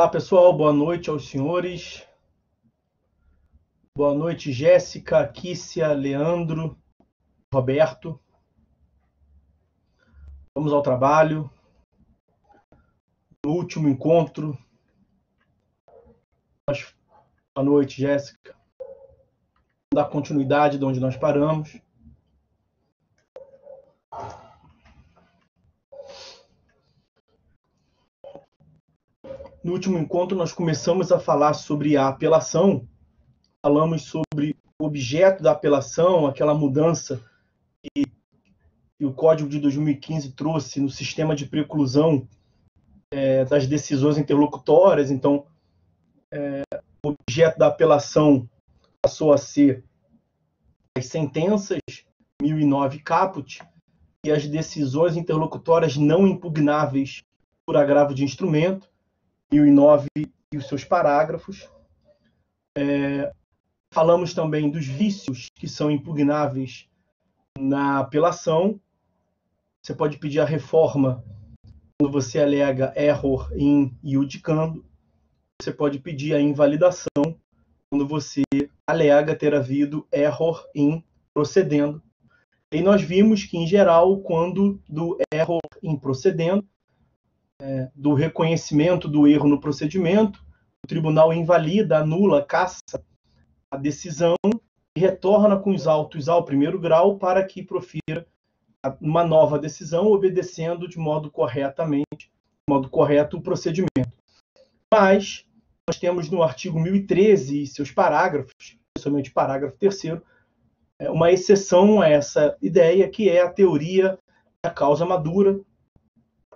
Olá, pessoal. Boa noite aos senhores. Boa noite, Jéssica, Kícia, Leandro, Roberto. Vamos ao trabalho. No último encontro. Boa noite, Jéssica. Vamos dar continuidade de onde nós paramos. No último encontro, nós começamos a falar sobre a apelação. Falamos sobre o objeto da apelação, aquela mudança que o Código de 2015 trouxe no sistema de preclusão das decisões interlocutórias. Então, o objeto da apelação passou a ser as sentenças 1009 caput e as decisões interlocutórias não impugnáveis por agravo de instrumento, 1009 e os seus parágrafos. Falamos também dos vícios que são impugnáveis na apelação. Você pode pedir a reforma quando você alega error in iudicando. Você pode pedir a invalidação quando você alega ter havido error in procedendo. E nós vimos que, em geral, quando do error in procedendo, do reconhecimento do erro no procedimento, o tribunal invalida, anula, cassa a decisão e retorna com os autos ao primeiro grau para que profira uma nova decisão, obedecendo de modo correto o procedimento. Mas nós temos no artigo 1013 e seus parágrafos, especialmente o parágrafo 3º, uma exceção a essa ideia, que é a teoria da causa madura,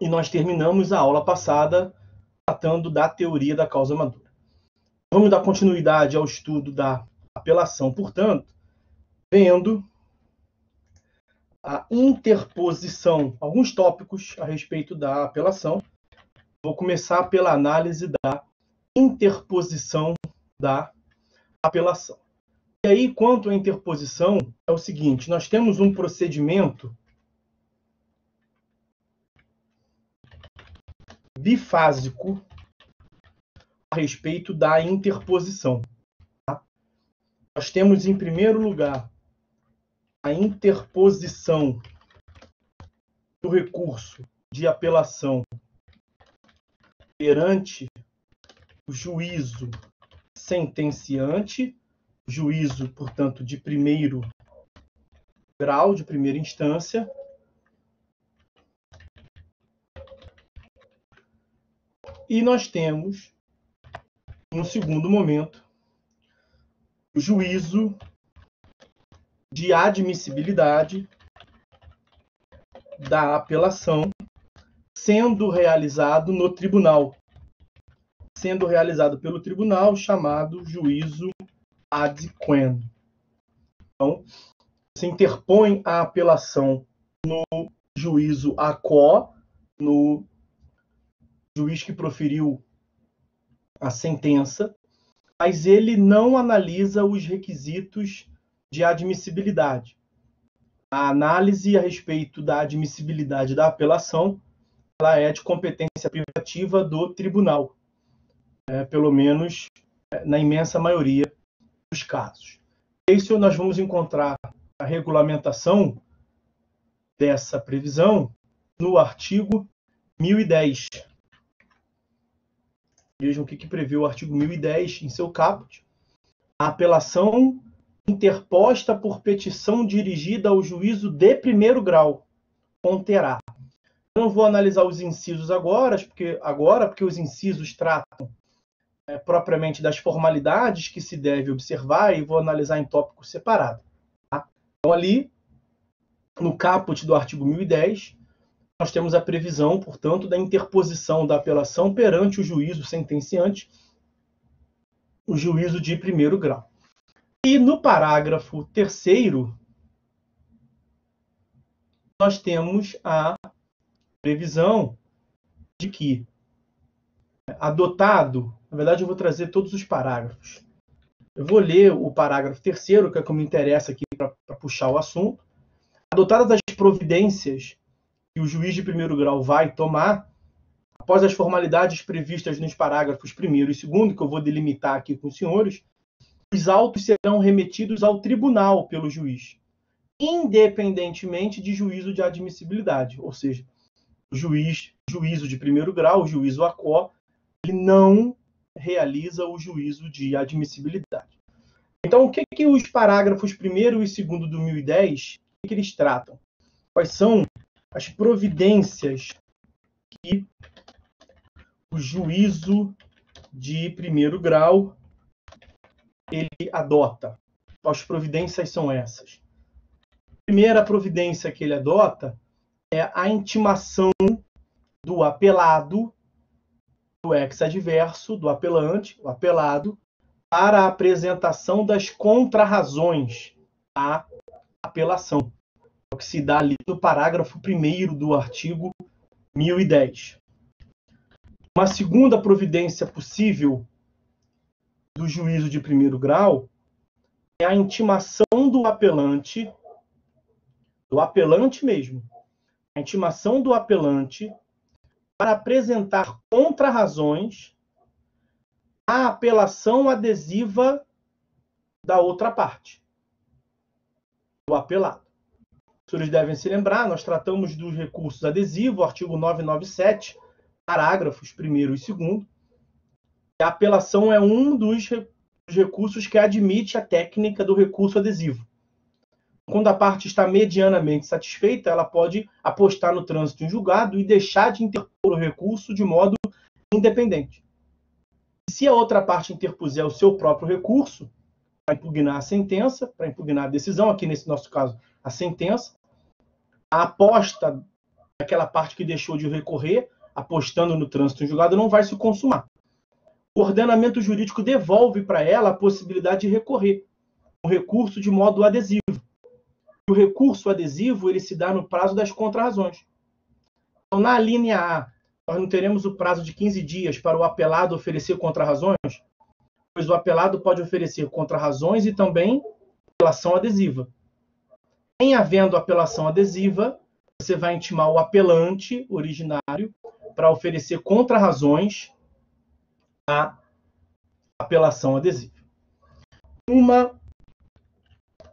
e nós terminamos a aula passada tratando da teoria da causa madura. Vamos dar continuidade ao estudo da apelação, portanto, vendo a interposição, alguns tópicos a respeito da apelação. Vou começar pela análise da interposição da apelação. E aí, quanto à interposição, é o seguinte: nós temos um procedimento bifásico a respeito da interposição. Tá? Nós temos, em primeiro lugar, a interposição do recurso de apelação perante o juízo sentenciante, juízo, portanto, de primeiro grau, de primeira instância. E nós temos, no segundo momento, o juízo de admissibilidade da apelação sendo realizado no tribunal, sendo realizado pelo tribunal, chamado juízo ad quem. Então, se interpõe a apelação no juízo a quo, no juiz que proferiu a sentença, mas ele não analisa os requisitos de admissibilidade. A análise a respeito da admissibilidade da apelação, ela é de competência privativa do tribunal, pelo menos na imensa maioria dos casos. Isso nós vamos encontrar a regulamentação dessa previsão no artigo 1010. Vejam o que prevê o artigo 1010 em seu caput. A apelação interposta por petição dirigida ao juízo de primeiro grau conterá. Eu não vou analisar os incisos agora, porque os incisos tratam propriamente das formalidades que se deve observar, e vou analisar em tópico separado. Tá? Então, ali, no caput do artigo 1010, nós temos a previsão, portanto, da interposição da apelação perante o juízo sentenciante, o juízo de primeiro grau. E no parágrafo 3º, nós temos a previsão de que, adotado, na verdade eu vou trazer todos os parágrafos. Eu vou ler o parágrafo 3º, que é o que me interessa aqui para puxar o assunto. Adotadas as providências que o juiz de primeiro grau vai tomar, a após as formalidades previstas nos parágrafos 1º e 2º, que eu vou delimitar aqui com os senhores, os autos serão remetidos ao tribunal pelo juiz, independentemente de juízo de admissibilidade, ou seja, o juízo de primeiro grau, o juízo ACO, ele não realiza o juízo de admissibilidade. Então, o que os parágrafos 1º e 2º do 1010, o que eles tratam? Quais são as providências que o juízo de primeiro grau ele adota? As providências são essas. A primeira providência que ele adota é a intimação do apelado, do ex-adverso, do apelante, o apelado, para a apresentação das contrarrazões à apelação, o que se dá ali no parágrafo 1º do artigo 1010. Uma segunda providência possível do juízo de primeiro grau é a intimação do apelante mesmo, a intimação do apelante para apresentar contrarrazões à apelação adesiva da outra parte, do apelado. Os senhores devem se lembrar, nós tratamos dos recursos adesivos, artigo 997, parágrafos 1º e 2º. A apelação é um dos recursos que admite a técnica do recurso adesivo. Quando a parte está medianamente satisfeita, ela pode apostar no trânsito em julgado e deixar de interpor o recurso de modo independente. Se a outra parte interpuser o seu próprio recurso para impugnar a sentença, para impugnar a decisão, aqui nesse nosso caso, a sentença, a aposta daquela parte que deixou de recorrer, apostando no trânsito em julgado, não vai se consumar. O ordenamento jurídico devolve para ela a possibilidade de recorrer o recurso de modo adesivo. O recurso adesivo ele se dá no prazo das contrarrazões. Então, na linha A, nós não teremos o prazo de 15 dias para o apelado oferecer contrarrazões, pois o apelado pode oferecer contrarrazões e também apelação adesiva. Em havendo apelação adesiva, você vai intimar o apelante originário para oferecer contrarrazões à apelação adesiva. Uma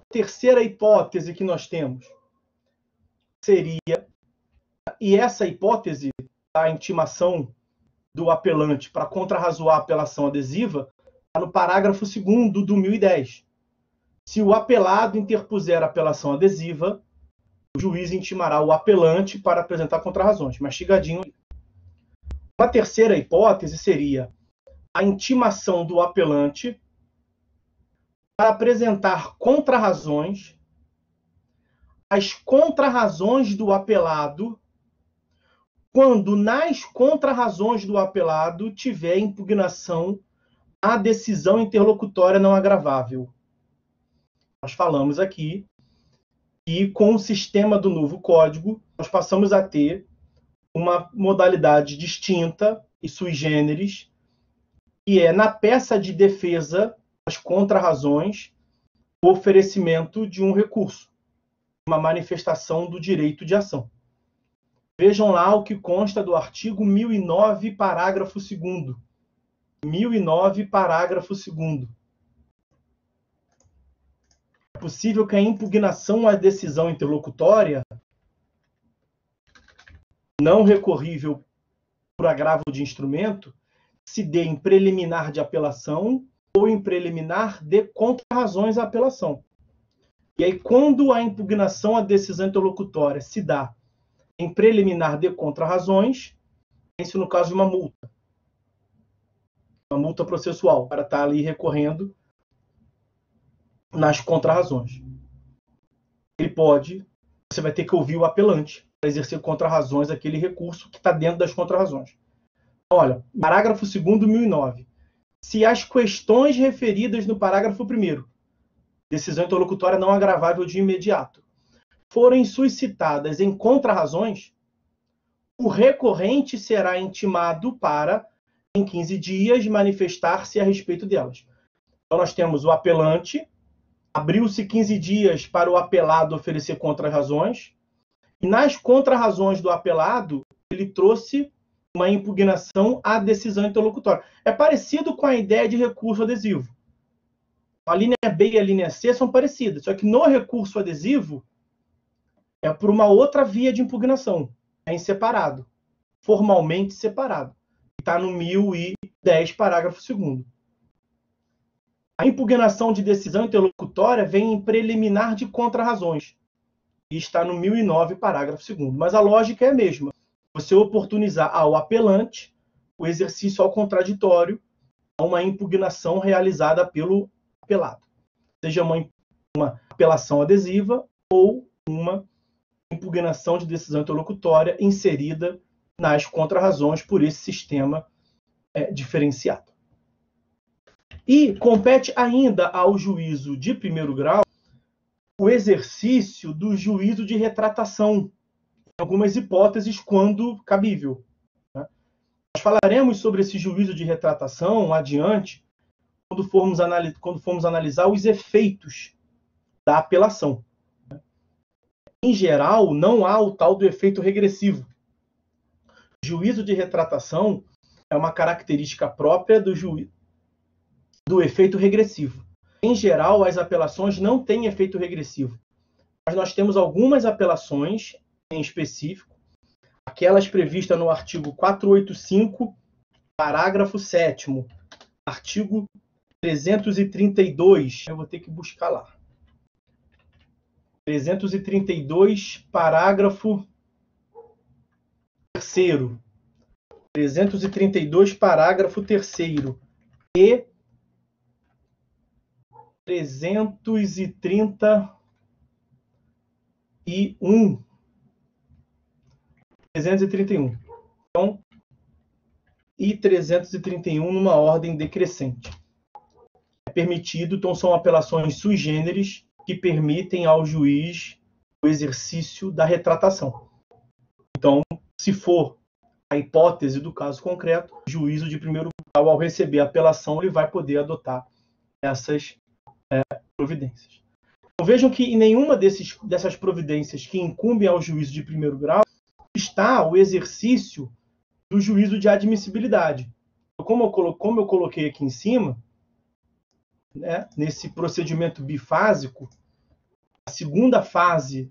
terceira hipótese que nós temos seria, e essa hipótese da intimação do apelante para contrarrazoar a apelação adesiva está no parágrafo 2º do 1010. Se o apelado interpuser a apelação adesiva, o juiz intimará o apelante para apresentar contrarrazões. Mastigadinho. Uma terceira hipótese seria a intimação do apelante para apresentar contrarrazões, as contrarrazões do apelado, quando nas contrarrazões do apelado tiver impugnação à decisão interlocutória não agravável. Nós falamos aqui que com o sistema do novo código, nós passamos a ter uma modalidade distinta e sui generis, que é na peça de defesa as contrarrazões, o oferecimento de um recurso, uma manifestação do direito de ação. Vejam lá o que consta do artigo 1009, parágrafo 2º. 1009, parágrafo 2º. É possível que a impugnação à decisão interlocutória não recorrível por agravo de instrumento se dê em preliminar de apelação ou em preliminar de contrarrazões à apelação. E aí, quando a impugnação à decisão interlocutória se dá em preliminar de contrarrazões, pense no caso de uma multa processual, para estar ali recorrendo nas contrarrazões. Você vai ter que ouvir o apelante para exercer contrarrazões àquele recurso que está dentro das contrarrazões. Olha, parágrafo 2º, 1009. Se as questões referidas no parágrafo 1º, decisão interlocutória não agravável de imediato, forem suscitadas em contrarrazões, o recorrente será intimado para, em 15 dias, manifestar-se a respeito delas. Então, nós temos o apelante, abriu-se 15 dias para o apelado oferecer contrarrazões, e nas contrarrazões do apelado, ele trouxe uma impugnação à decisão interlocutória. É parecido com a ideia de recurso adesivo. A linha B e a linha C são parecidas, só que no recurso adesivo é por uma outra via de impugnação, é em separado, formalmente separado. Está no 1010, parágrafo 2º. A impugnação de decisão interlocutória vem em preliminar de contrarrazões, e está no 1009, parágrafo 2º. Mas a lógica é a mesma. Você oportunizar ao apelante o exercício ao contraditório a uma impugnação realizada pelo apelado. Seja uma apelação adesiva ou uma impugnação de decisão interlocutória inserida nas contrarrazões por esse sistema diferenciado. E compete ainda ao juízo de primeiro grau o exercício do juízo de retratação, em algumas hipóteses, quando cabível. Nós falaremos sobre esse juízo de retratação adiante, quando formos analisar os efeitos da apelação. Em geral, não há o tal do efeito regressivo. O juízo de retratação é uma característica própria do efeito regressivo. Em geral, as apelações não têm efeito regressivo, mas nós temos algumas apelações em específico, aquelas previstas no artigo 485, parágrafo 7º, artigo 332, eu vou ter que buscar lá. 332, parágrafo 3º. 332, parágrafo 3º. E 331. 331. Então, e 331 numa ordem decrescente. É permitido, então são apelações sui generis que permitem ao juiz o exercício da retratação. Então, se for a hipótese do caso concreto, o juízo de primeiro grau, ao receber a apelação, ele vai poder adotar essas providências. Então, vejam que em nenhuma dessas providências que incumbem ao juízo de primeiro grau está o exercício do juízo de admissibilidade. Como eu coloquei aqui em cima, né, nesse procedimento bifásico, a segunda fase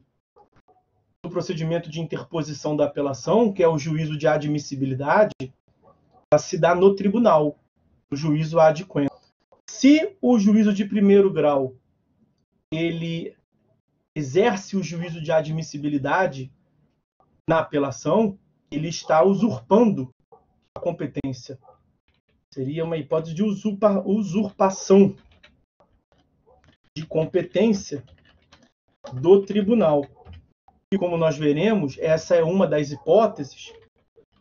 do procedimento de interposição da apelação, que é o juízo de admissibilidade, ela se dá no tribunal, o juízo ad quem. Se o juízo de primeiro grau ele exerce o juízo de admissibilidade na apelação, ele está usurpando a competência. Seria uma hipótese de usurpação de competência do tribunal. E como nós veremos, essa é uma das hipóteses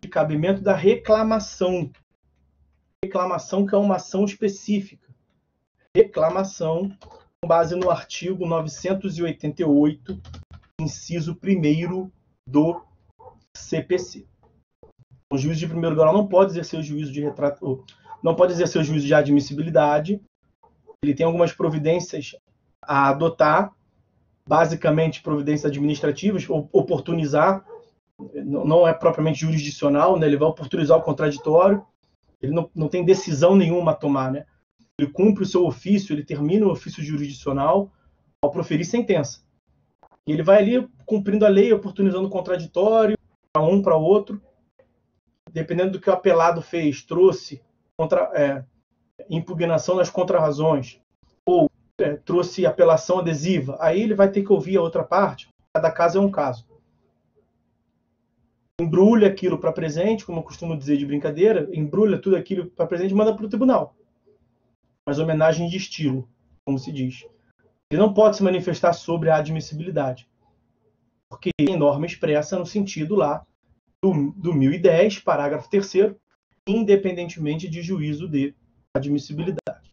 de cabimento da reclamação. Reclamação que é uma ação específica. Reclamação com base no artigo 988, inciso 1º do CPC. O juiz de primeiro grau não pode exercer o juízo de não pode exercer o juízo de admissibilidade. Ele tem algumas providências a adotar, basicamente providências administrativas, oportunizar, não é propriamente jurisdicional, né? Ele vai oportunizar o contraditório, ele não tem decisão nenhuma a tomar, né? Ele cumpre o seu ofício, ele termina o ofício jurisdicional ao proferir sentença. E ele vai ali cumprindo a lei, oportunizando o contraditório para um, para outro. Dependendo do que o apelado fez, trouxe impugnação nas contrarrazões, ou trouxe apelação adesiva, aí ele vai ter que ouvir a outra parte. Cada caso é um caso. Embrulha aquilo para presente, como eu costumo dizer de brincadeira, embrulha tudo aquilo para presente e manda para o tribunal. Mas homenagem de estilo, como se diz. Ele não pode se manifestar sobre a admissibilidade, porque tem norma expressa no sentido lá do 1010, parágrafo 3º, independentemente de juízo de admissibilidade.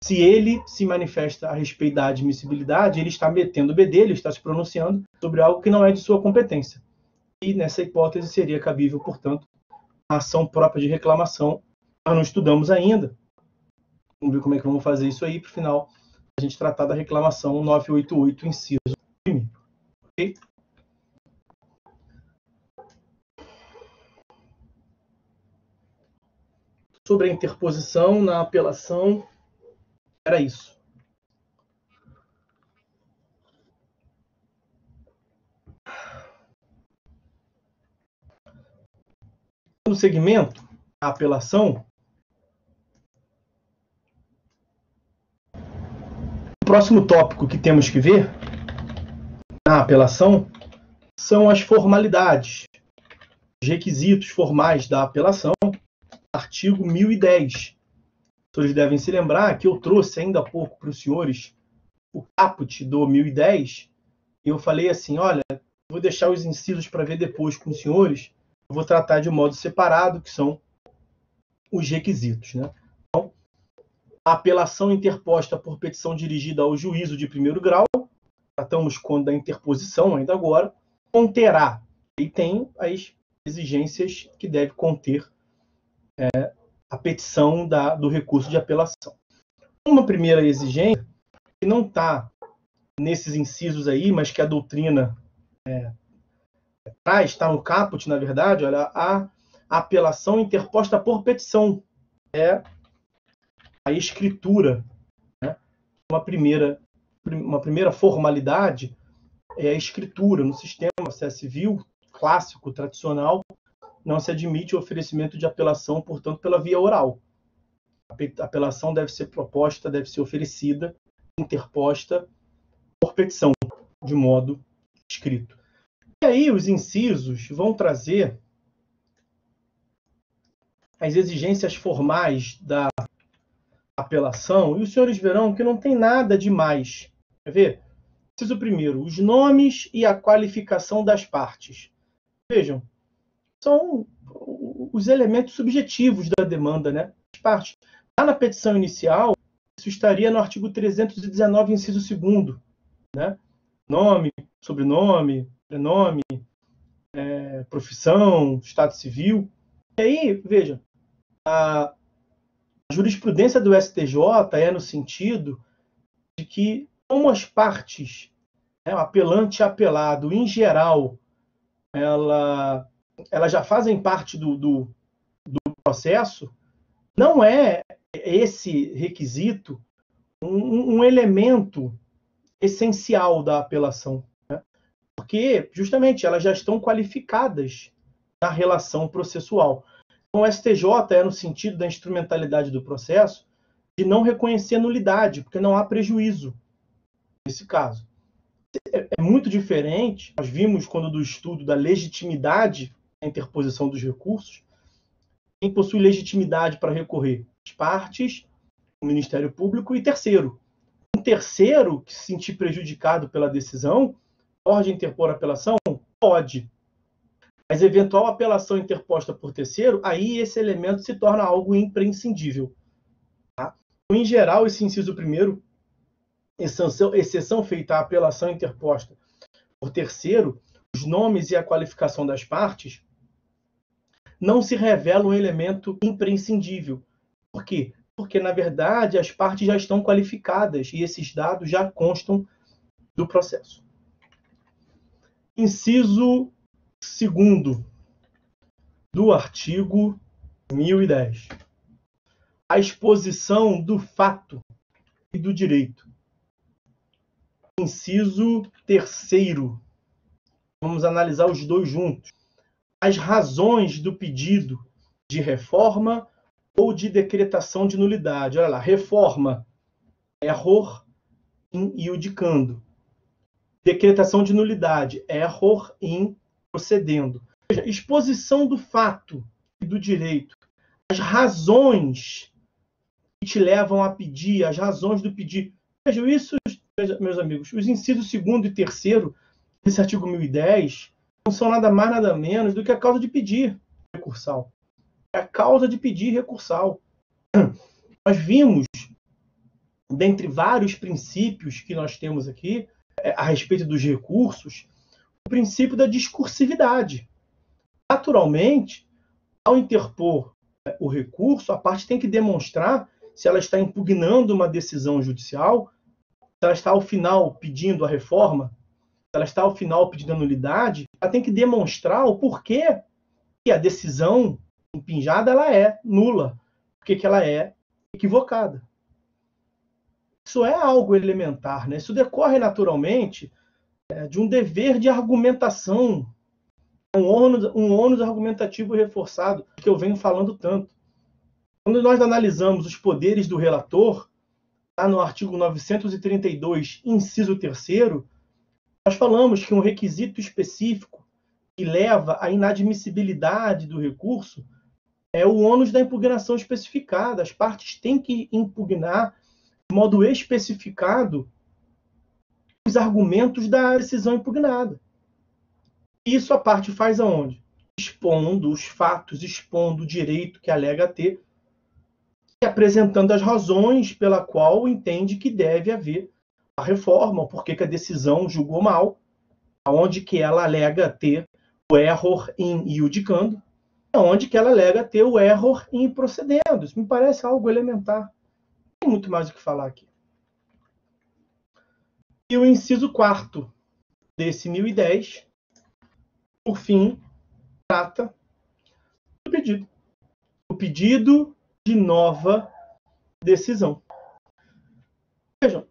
Se ele se manifesta a respeito da admissibilidade, ele está metendo o bedelho, ele está se pronunciando sobre algo que não é de sua competência. E nessa hipótese seria cabível, portanto, a ação própria de reclamação. Nós não estudamos ainda. Vamos ver como é que vamos fazer isso aí para o final a gente tratar da reclamação 988, inciso 1º. Ok? sobre a interposição na apelação era isso. No segmento, a apelação, o próximo tópico que temos que ver na apelação são as formalidades, os requisitos formais da apelação, artigo 1010. Os senhores devem se lembrar que eu trouxe ainda há pouco para os senhores o caput do 1010, e eu falei assim, olha, vou deixar os incisos para ver depois com os senhores, eu vou tratar de modo separado, que são os requisitos, né? Então, a apelação interposta por petição dirigida ao juízo de primeiro grau, tratamos quando da interposição ainda agora, conterá, e tem as exigências que deve conter a petição do recurso de apelação. Uma primeira exigência, que não está nesses incisos aí, mas que a doutrina traz, está no caput, na verdade, olha, a apelação interposta por petição. É a escritura. Né? Uma primeira formalidade é a escritura. No sistema civil clássico, tradicional, não se admite o oferecimento de apelação, portanto, pela via oral. A apelação deve ser proposta, deve ser oferecida, interposta por petição, de modo escrito. E aí os incisos vão trazer as exigências formais da apelação, e os senhores verão que não tem nada demais. Quer ver? Inciso primeiro, os nomes e a qualificação das partes. Vejam, são os elementos subjetivos da demanda, né? As partes. Lá na petição inicial, isso estaria no artigo 319, inciso 2º, né? Nome, sobrenome, prenome, profissão, estado civil. E aí, veja, a jurisprudência do STJ é no sentido de que, como as partes, o apelante e apelado, em geral, elas já fazem parte do processo, não é esse requisito um elemento essencial da apelação, né? Porque, justamente, elas já estão qualificadas na relação processual. Então, o STJ é no sentido da instrumentalidade do processo de não reconhecer nulidade, porque não há prejuízo nesse caso. É muito diferente, nós vimos quando do estudo da legitimidade da interposição dos recursos, quem possui legitimidade para recorrer? As partes, o Ministério Público e terceiro. Um terceiro que se sentir prejudicado pela decisão, pode interpor apelação? Pode. Mas eventual apelação interposta por terceiro, aí esse elemento se torna algo imprescindível. Tá? Em geral, esse inciso primeiro, exceção feita à apelação interposta por terceiro, os nomes e a qualificação das partes, não se revela um elemento imprescindível. Por quê? Porque, na verdade, as partes já estão qualificadas e esses dados já constam do processo. Inciso 2º do artigo 1010. A exposição do fato e do direito. Inciso 3º. Vamos analisar os dois juntos. As razões do pedido de reforma ou de decretação de nulidade. Olha lá, reforma, error in iudicando. Decretação de nulidade, error in procedendo. Veja, exposição do fato e do direito. As razões que te levam a pedir, as razões do pedir. Vejam isso, meus amigos, os incisos 2º e 3º desse artigo 1010 não são nada mais, nada menos do que a causa de pedir recursal. É a causa de pedir recursal. Nós vimos, dentre vários princípios que nós temos aqui, a respeito dos recursos, o princípio da discursividade. Naturalmente, ao interpor o recurso, a parte tem que demonstrar se ela está impugnando uma decisão judicial, se ela está, ao final, pedindo a reforma, se ela está, ao final, pedindo a nulidade, ela tem que demonstrar o porquê que a decisão impinjada ela é nula. porque que ela é equivocada. Isso é algo elementar, né? Isso decorre naturalmente de um dever de argumentação, um ônus argumentativo reforçado, que eu venho falando tanto. Quando nós analisamos os poderes do relator, lá no artigo 932, inciso 3º, nós falamos que um requisito específico que leva à inadmissibilidade do recurso é o ônus da impugnação especificada. As partes têm que impugnar de modo especificado os argumentos da decisão impugnada. Isso a parte faz aonde? Expondo os fatos, expondo o direito que alega ter e apresentando as razões pela qual entende que deve haver a reforma, porque que a decisão julgou mal, aonde que ela alega ter o error in iudicando, aonde que ela alega ter o error in procedendo. Isso me parece algo elementar. Não tem muito mais o que falar aqui. E o inciso 4º desse 1010, por fim, trata do pedido. O pedido de nova decisão. Vejam,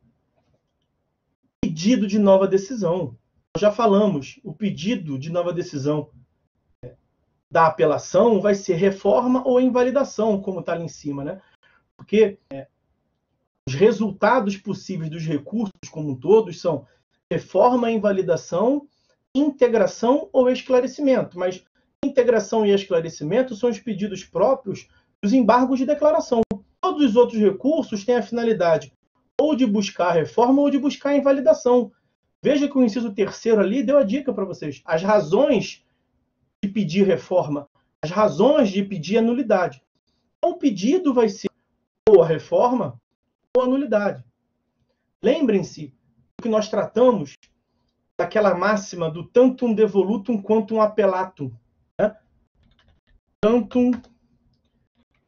pedido de nova decisão. Nós já falamos, o pedido de nova decisão da apelação vai ser reforma ou invalidação, como está ali em cima, né? Porque os resultados possíveis dos recursos como um todo são reforma, invalidação, integração ou esclarecimento. Mas integração e esclarecimento são os pedidos próprios dos embargos de declaração. Todos os outros recursos têm a finalidade ou de buscar a reforma ou de buscar a invalidação. Veja que o inciso 3º ali deu a dica para vocês. As razões de pedir reforma, as razões de pedir a nulidade. Então, o pedido vai ser ou a reforma ou a nulidade. Lembrem-se que nós tratamos daquela máxima do tantum devolutum quantum appellatum. Né? Tantum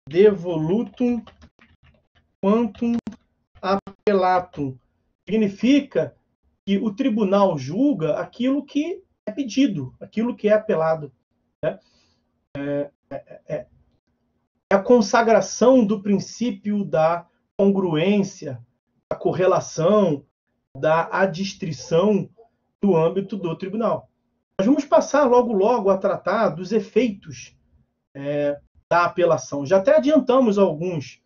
devolutum quantum appellatum. Significa que o tribunal julga aquilo que é pedido, aquilo que é apelado. Né? É a consagração do princípio da congruência, da correlação, da adstrição do âmbito do tribunal. Nós vamos passar logo a tratar dos efeitos da apelação. Já até adiantamos alguns.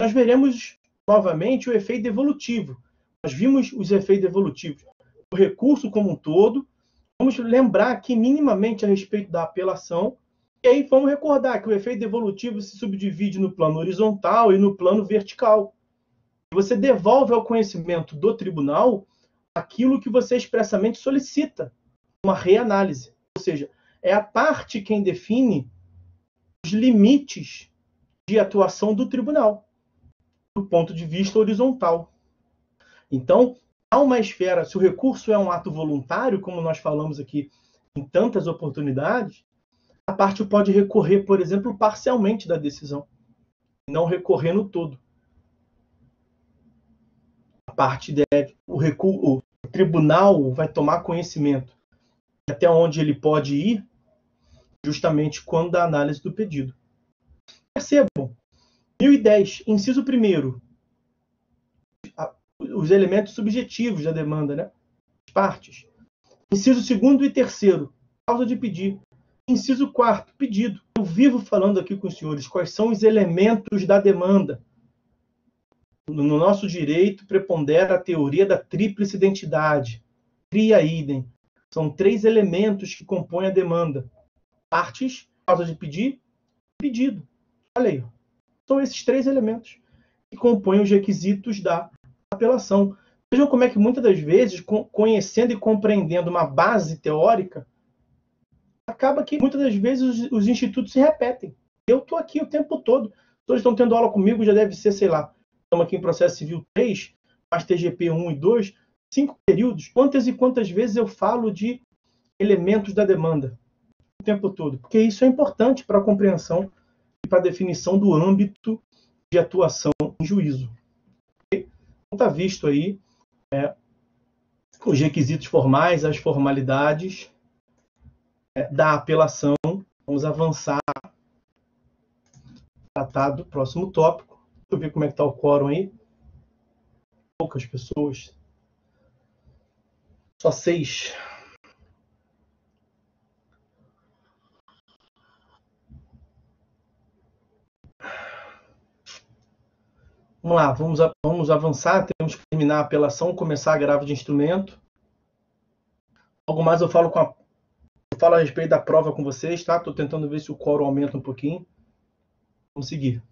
Nós veremos novamente o efeito devolutivo. Nós vimos os efeitos devolutivos do recurso como um todo. Vamos lembrar aqui minimamente a respeito da apelação. E aí vamos recordar que o efeito devolutivo se subdivide no plano horizontal e no plano vertical. Você devolve ao conhecimento do tribunal aquilo que você expressamente solicita, uma reanálise. Ou seja, é a parte quem define os limites de atuação do tribunal, do ponto de vista horizontal. Então, há uma esfera, se o recurso é um ato voluntário, como nós falamos aqui em tantas oportunidades, a parte pode recorrer, por exemplo, parcialmente da decisão, não recorrer no todo. A parte deve, o tribunal vai tomar conhecimento até onde ele pode ir, justamente quando da análise do pedido. Percebam, 1010, inciso 1º, os elementos subjetivos da demanda, né? As partes. Inciso 2º e 3º, causa de pedir. Inciso 4º, pedido. Eu vivo falando aqui com os senhores quais são os elementos da demanda. No nosso direito, prepondera a teoria da tríplice identidade. Tria idem. São 3 elementos que compõem a demanda. Partes, causa de pedir, pedido. Olha aí. São esses 3 elementos que compõem os requisitos da apelação. Vejam como é que muitas das vezes, conhecendo e compreendendo uma base teórica, acaba que muitas das vezes os institutos se repetem. Eu estou aqui o tempo todo. Todos estão tendo aula comigo, já deve ser, sei lá, estamos aqui em processo civil 3, mais TGP 1 e 2, 5 períodos. Quantas e quantas vezes eu falo de elementos da demanda o tempo todo? Porque isso é importante para a compreensão e para a definição do âmbito de atuação em juízo. Então está visto aí os requisitos formais, as formalidades da apelação. Vamos avançar tratar do próximo tópico. Deixa eu ver como é que está o quórum aí. Poucas pessoas. Só 6. Vamos lá, vamos avançar. Temos que terminar a apelação, começar a grave de instrumento. Algo mais eu falo a respeito da prova com vocês, tá? Estou tentando ver se o quórum aumenta um pouquinho. Vamos seguir.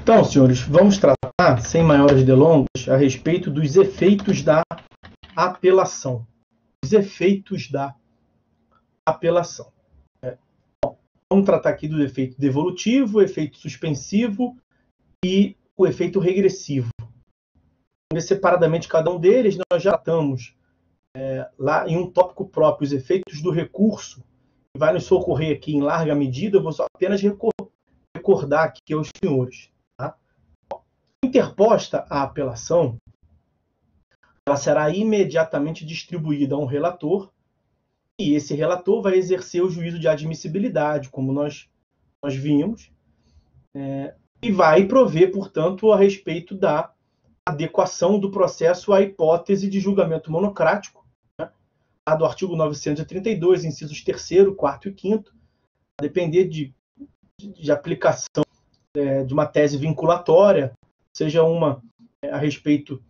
Então, senhores, vamos tratar, sem maiores delongas, a respeito dos efeitos da apelação. Os efeitos da apelação. Vamos tratar aqui do efeito devolutivo, o efeito suspensivo e o efeito regressivo. Vamos ver separadamente cada um deles. Nós já tratamos lá em um tópico próprio os efeitos do recurso, que vai nos socorrer aqui em larga medida. Eu vou só apenas recordar aqui aos senhores. Tá? Interposta a apelação, ela será imediatamente distribuída a um relator, e esse relator vai exercer o juízo de admissibilidade, como nós vimos, e vai prover, portanto, a respeito da adequação do processo à hipótese de julgamento monocrático, né, do artigo 932, incisos 3º, 4º e 5º, a depender de aplicação de uma tese vinculatória, seja uma a respeito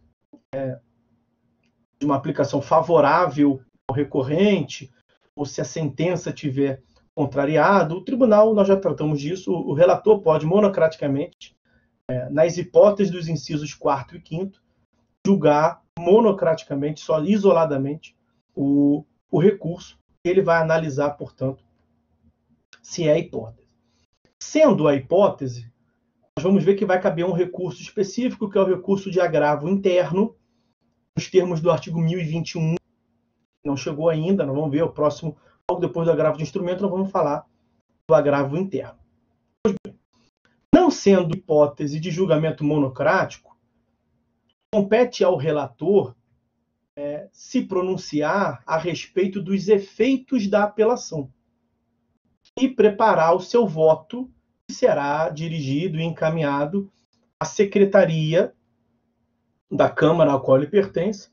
de uma aplicação favorável ao recorrente, ou se a sentença tiver contrariado, o tribunal, nós já tratamos disso, o relator pode monocraticamente, nas hipóteses dos incisos 4º e 5º, julgar monocraticamente, só isoladamente, o recurso. Ele vai analisar, portanto, se é a hipótese. Sendo a hipótese, nós vamos ver que vai caber um recurso específico, que é o recurso de agravo interno, nos termos do artigo 1021, não chegou ainda, nós vamos ver o próximo, logo depois do agravo de instrumento, nós vamos falar do agravo interno. Pois bem, não sendo hipótese de julgamento monocrático, compete ao relator se pronunciar a respeito dos efeitos da apelação e preparar o seu voto, que será dirigido e encaminhado à secretaria da Câmara à qual ele pertence,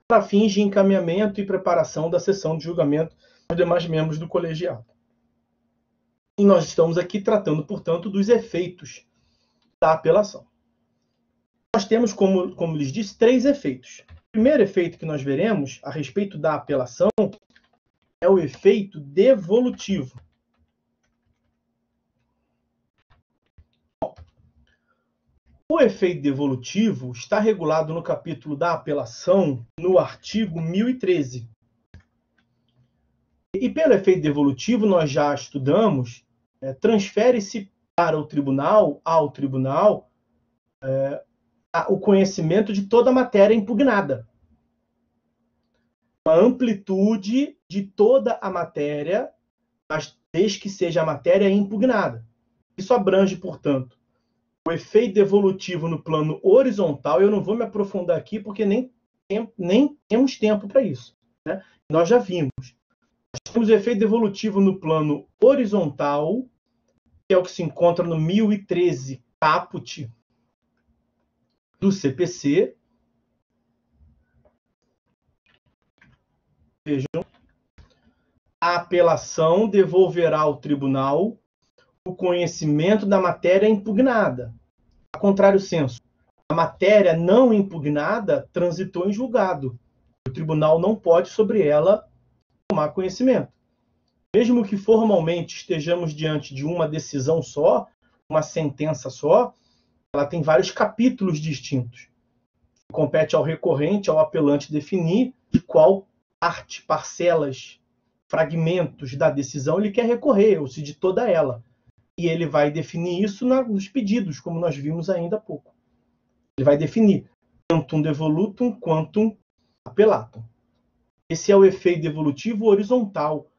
para fins de encaminhamento e preparação da sessão de julgamento dos demais membros do colegiado. E nós estamos aqui tratando, portanto, dos efeitos da apelação. Nós temos, como lhes disse, 3 efeitos. O primeiro efeito que nós veremos a respeito da apelação é o efeito devolutivo. O efeito devolutivo está regulado no capítulo da apelação, no artigo 1013. E pelo efeito devolutivo, nós já estudamos, transfere-se para o tribunal, ao tribunal, o conhecimento de toda a matéria impugnada. A amplitude de toda a matéria, mas desde que seja a matéria impugnada. Isso abrange, portanto, o efeito devolutivo no plano horizontal. Eu não vou me aprofundar aqui, porque nem temos tempo para isso, né? Nós já vimos. Nós temos o efeito devolutivo no plano horizontal, que é o que se encontra no 1013 caput do CPC. Vejam, a apelação devolverá ao tribunal o conhecimento da matéria impugnada. A contrário senso, a matéria não impugnada transitou em julgado. O tribunal não pode, sobre ela, tomar conhecimento. Mesmo que formalmente estejamos diante de uma decisão só, uma sentença só, ela tem vários capítulos distintos. Compete ao recorrente, ao apelante, definir de qual parte, parcelas, fragmentos da decisão ele quer recorrer, ou se de toda ela. E ele vai definir isso nos pedidos, como nós vimos ainda há pouco. Ele vai definir quantum devolutum, quantum appellatum. Esse é o efeito devolutivo horizontal,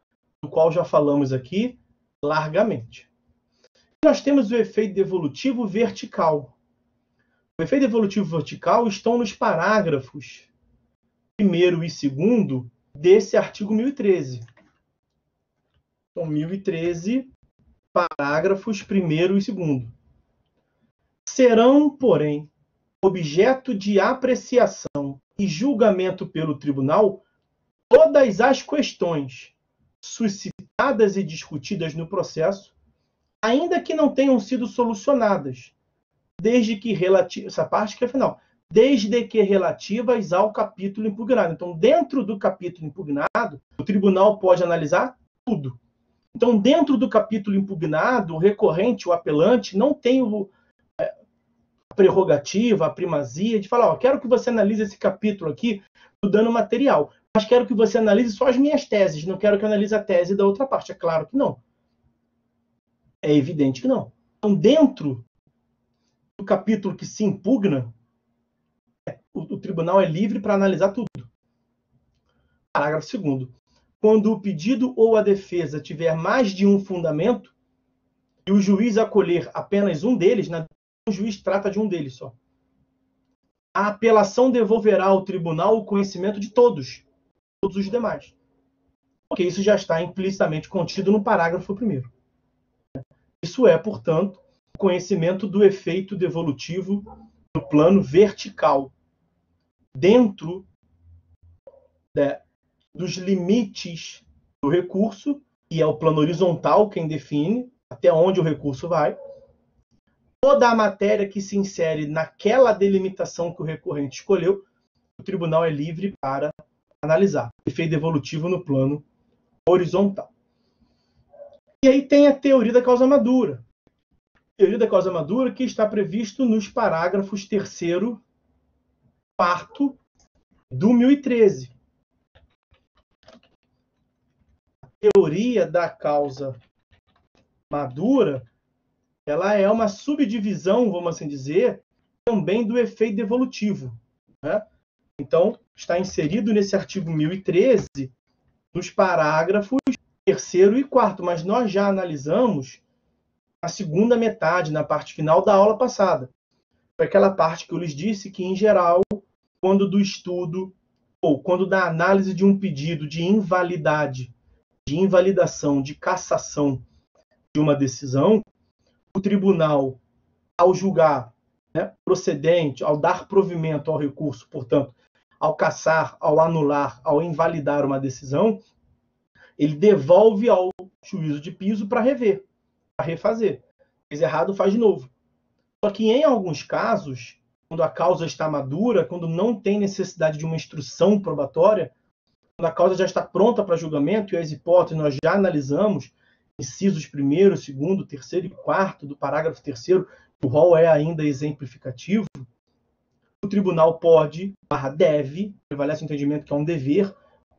do qual já falamos aqui largamente. Nós temos o efeito devolutivo vertical. O efeito devolutivo vertical estão nos parágrafos 1º e 2º desse artigo 1013. Então, 1013, parágrafos 1º e 2º. Serão, porém, objeto de apreciação e julgamento pelo tribunal todas as questões suscitadas e discutidas no processo, ainda que não tenham sido solucionadas, desde que essa parte que é final, desde que relativas ao capítulo impugnado. Então, dentro do capítulo impugnado, o tribunal pode analisar tudo. Então, dentro do capítulo impugnado, o recorrente, o apelante, não tem a prerrogativa, a primazia de falar, quero que você analise esse capítulo aqui do dano material, mas quero que você analise só as minhas teses, não quero que analise a tese da outra parte. É claro que não. É evidente que não. Então, dentro do capítulo que se impugna, o tribunal é livre para analisar tudo. Parágrafo 2º. Quando o pedido ou a defesa tiver mais de um fundamento e o juiz acolher apenas um deles, o juiz trata de um deles só. A apelação devolverá ao tribunal o conhecimento de todos os demais. Porque isso já está implicitamente contido no parágrafo 1º. Isso é, portanto, o conhecimento do efeito devolutivo no plano vertical, dentro dos limites do recurso, e é o plano horizontal quem define até onde o recurso vai. Toda a matéria que se insere naquela delimitação que o recorrente escolheu, o tribunal é livre para analisar. Efeito devolutivo no plano horizontal. E aí tem a teoria da causa madura. Teoria da causa madura que está previsto nos parágrafos 3º, 4º do 1013. A teoria da causa madura, ela é uma subdivisão, vamos assim dizer, também do efeito devolutivo, né? Então, está inserido nesse artigo 1013, nos parágrafos 3º e 4º, mas nós já analisamos a segunda metade, na parte final da aula passada. Foi aquela parte que eu lhes disse que, em geral, quando do estudo ou quando da análise de um pedido de invalidade, de invalidação, de cassação de uma decisão, o tribunal, ao julgar, né, procedente, ao dar provimento ao recurso, portanto, ao cassar, ao anular, ao invalidar uma decisão, ele devolve ao juízo de piso para rever, para refazer. Fez errado, faz de novo. Só que em alguns casos, quando a causa está madura, quando não tem necessidade de uma instrução probatória, quando a causa já está pronta para julgamento e as hipóteses nós já analisamos, incisos 1º, 2º, 3º e 4º do parágrafo 3º, o rol é ainda exemplificativo, o tribunal pode, deve, prevalece o entendimento que é um dever,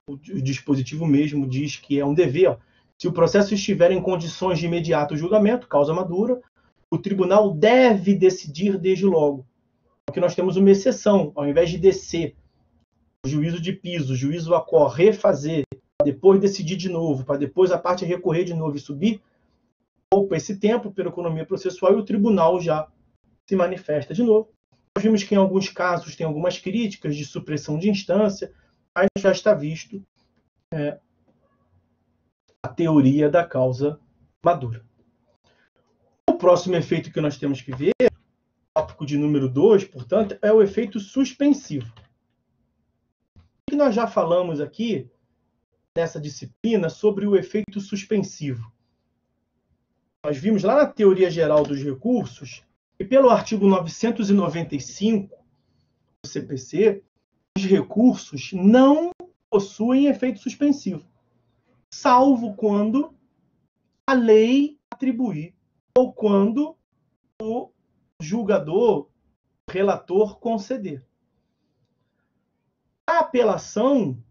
o dispositivo mesmo diz que é um dever. Se o processo estiver em condições de imediato julgamento, causa madura, o tribunal deve decidir desde logo. Porque nós temos uma exceção, ao invés de descer o juízo de piso, o juízo a cor, refazer, para depois decidir de novo, para depois a parte recorrer de novo e subir, poupa esse tempo pela economia processual e o tribunal já se manifesta de novo. Nós vimos que em alguns casos tem algumas críticas de supressão de instância, mas já está visto a teoria da causa madura. O próximo efeito que nós temos que ver, tópico de número 2, portanto, é o efeito suspensivo. O que nós já falamos aqui nessa disciplina sobre o efeito suspensivo? Nós vimos lá na teoria geral dos recursos que pelo artigo 995 do CPC, os recursos não possuem efeito suspensivo, salvo quando a lei atribuir ou quando o julgador, o relator, conceder. A apelação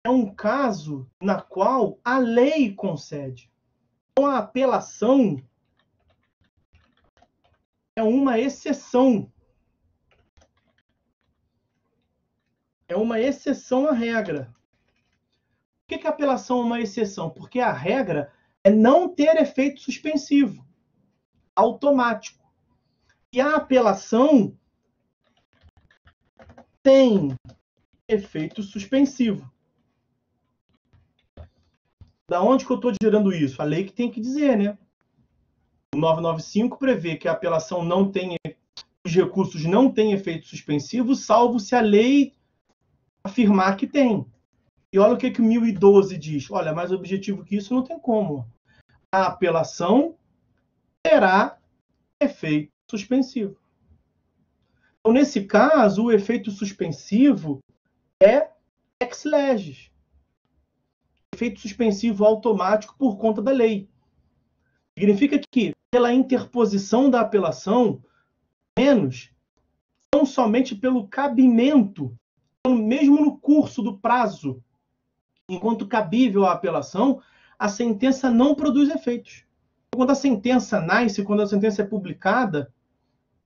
é um caso na qual a lei concede. Então, a apelação é uma exceção. É uma exceção à regra. Por que a apelação é uma exceção? Porque a regra é não ter efeito suspensivo, automático. E a apelação tem efeito suspensivo. Da onde que eu estou tirando isso? A lei que tem que dizer, né? O 995 prevê que a apelação não tem, os recursos não têm efeito suspensivo, salvo se a lei afirmar que tem. E olha o que o 1012 diz. Olha, mais objetivo que isso não tem como. A apelação terá efeito suspensivo. Então, nesse caso, o efeito suspensivo é ex legis. Efeito suspensivo automático por conta da lei. Significa que, pela interposição da apelação, menos, não somente pelo cabimento, mesmo no curso do prazo, enquanto cabível a apelação, a sentença não produz efeitos. Quando a sentença nasce, quando a sentença é publicada,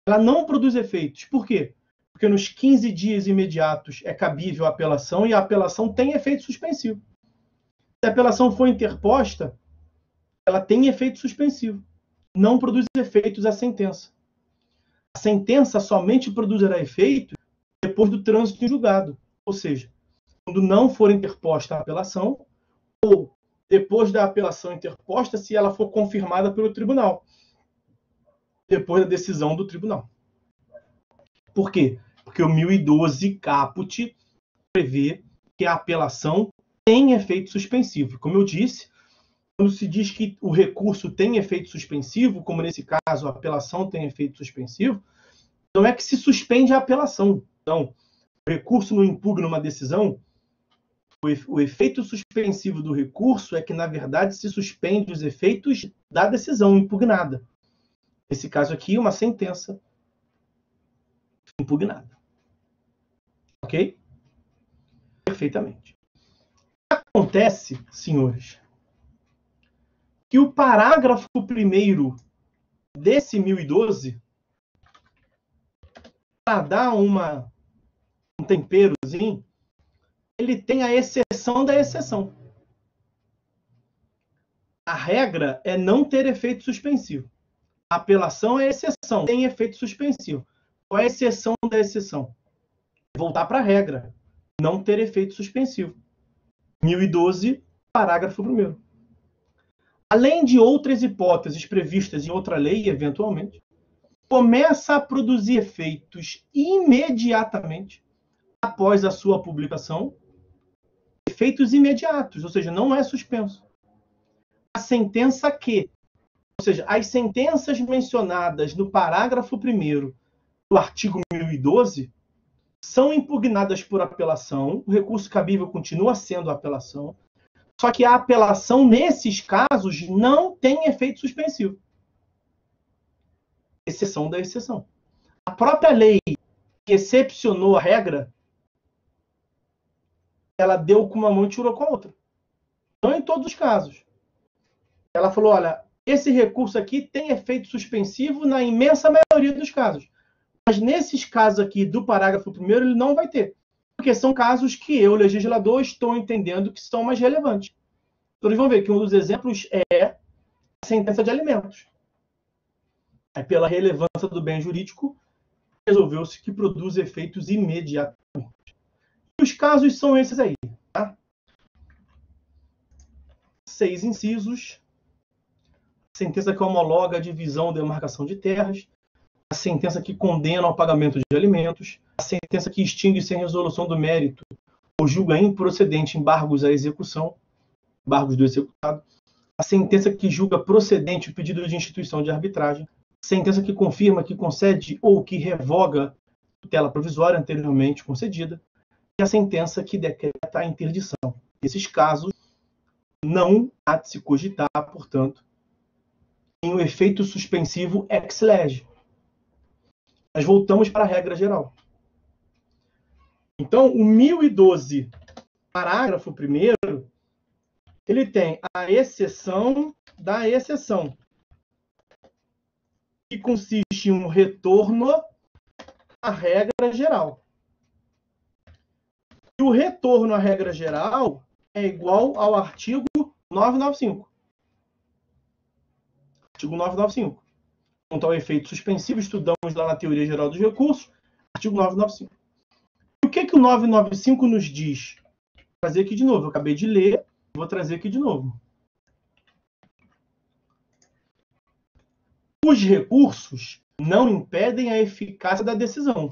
ela não produz efeitos. Por quê? Porque nos 15 dias imediatos é cabível a apelação e a apelação tem efeito suspensivo. Se a apelação for interposta, ela tem efeito suspensivo. Não produz efeitos a sentença. A sentença somente produzirá efeito depois do trânsito em julgado. Ou seja, quando não for interposta a apelação, ou depois da apelação interposta, se ela for confirmada pelo tribunal, depois da decisão do tribunal. Por quê? Porque o 1012 caput prevê que a apelação tem efeito suspensivo. Como eu disse, quando se diz que o recurso tem efeito suspensivo, como nesse caso a apelação tem efeito suspensivo, não é que se suspende a apelação. Então, o recurso não impugna uma decisão, o efeito suspensivo do recurso é que, na verdade, se suspende os efeitos da decisão impugnada. Nesse caso aqui, uma sentença impugnada. Ok? Perfeitamente. Acontece, senhores, que o parágrafo 1º desse 1012, para dar um temperozinho, ele tem a exceção da exceção. A regra é não ter efeito suspensivo. A apelação é exceção, tem efeito suspensivo. Qual é a exceção da exceção? Voltar para a regra, não ter efeito suspensivo. 1012, parágrafo 1º. Além de outras hipóteses previstas em outra lei, eventualmente, começa a produzir efeitos imediatamente após a sua publicação, efeitos imediatos, ou seja, não é suspenso. A sentença que, ou seja, as sentenças mencionadas no parágrafo 1º do artigo 1012 são impugnadas por apelação, o recurso cabível continua sendo a apelação, só que a apelação, nesses casos, não tem efeito suspensivo. Exceção da exceção. A própria lei que excepcionou a regra, ela deu com uma mão e tirou com a outra. Não em todos os casos. Ela falou, olha, esse recurso aqui tem efeito suspensivo na imensa maioria dos casos. Mas nesses casos aqui do parágrafo 1º, ele não vai ter. Porque são casos que eu, legislador, estou entendendo que são mais relevantes. Então, vocês vão ver que um dos exemplos é a sentença de alimentos. Aí, pela relevância do bem jurídico, resolveu-se que produz efeitos imediatamente. E os casos são esses aí. Tá? 6 incisos. A sentença que homologa a divisão ou demarcação de terras. A sentença que condena ao pagamento de alimentos. A sentença que extingue sem resolução do mérito ou julga improcedente embargos à execução, embargos do executado. A sentença que julga procedente o pedido de instituição de arbitragem. A sentença que confirma, que concede ou que revoga tutela provisória anteriormente concedida. E a sentença que decreta a interdição. Nesses casos, não há de se cogitar, portanto, em um efeito suspensivo ex lege. Nós voltamos para a regra geral. Então, o 1012, parágrafo 1º, ele tem a exceção da exceção, que consiste em um retorno à regra geral. E o retorno à regra geral é igual ao artigo 995. Artigo 995. Quanto ao efeito suspensivo, estudamos lá na Teoria Geral dos Recursos, artigo 995. E o que o 995 nos diz? Vou trazer aqui de novo. Eu acabei de ler, vou trazer aqui de novo. Os recursos não impedem a eficácia da decisão,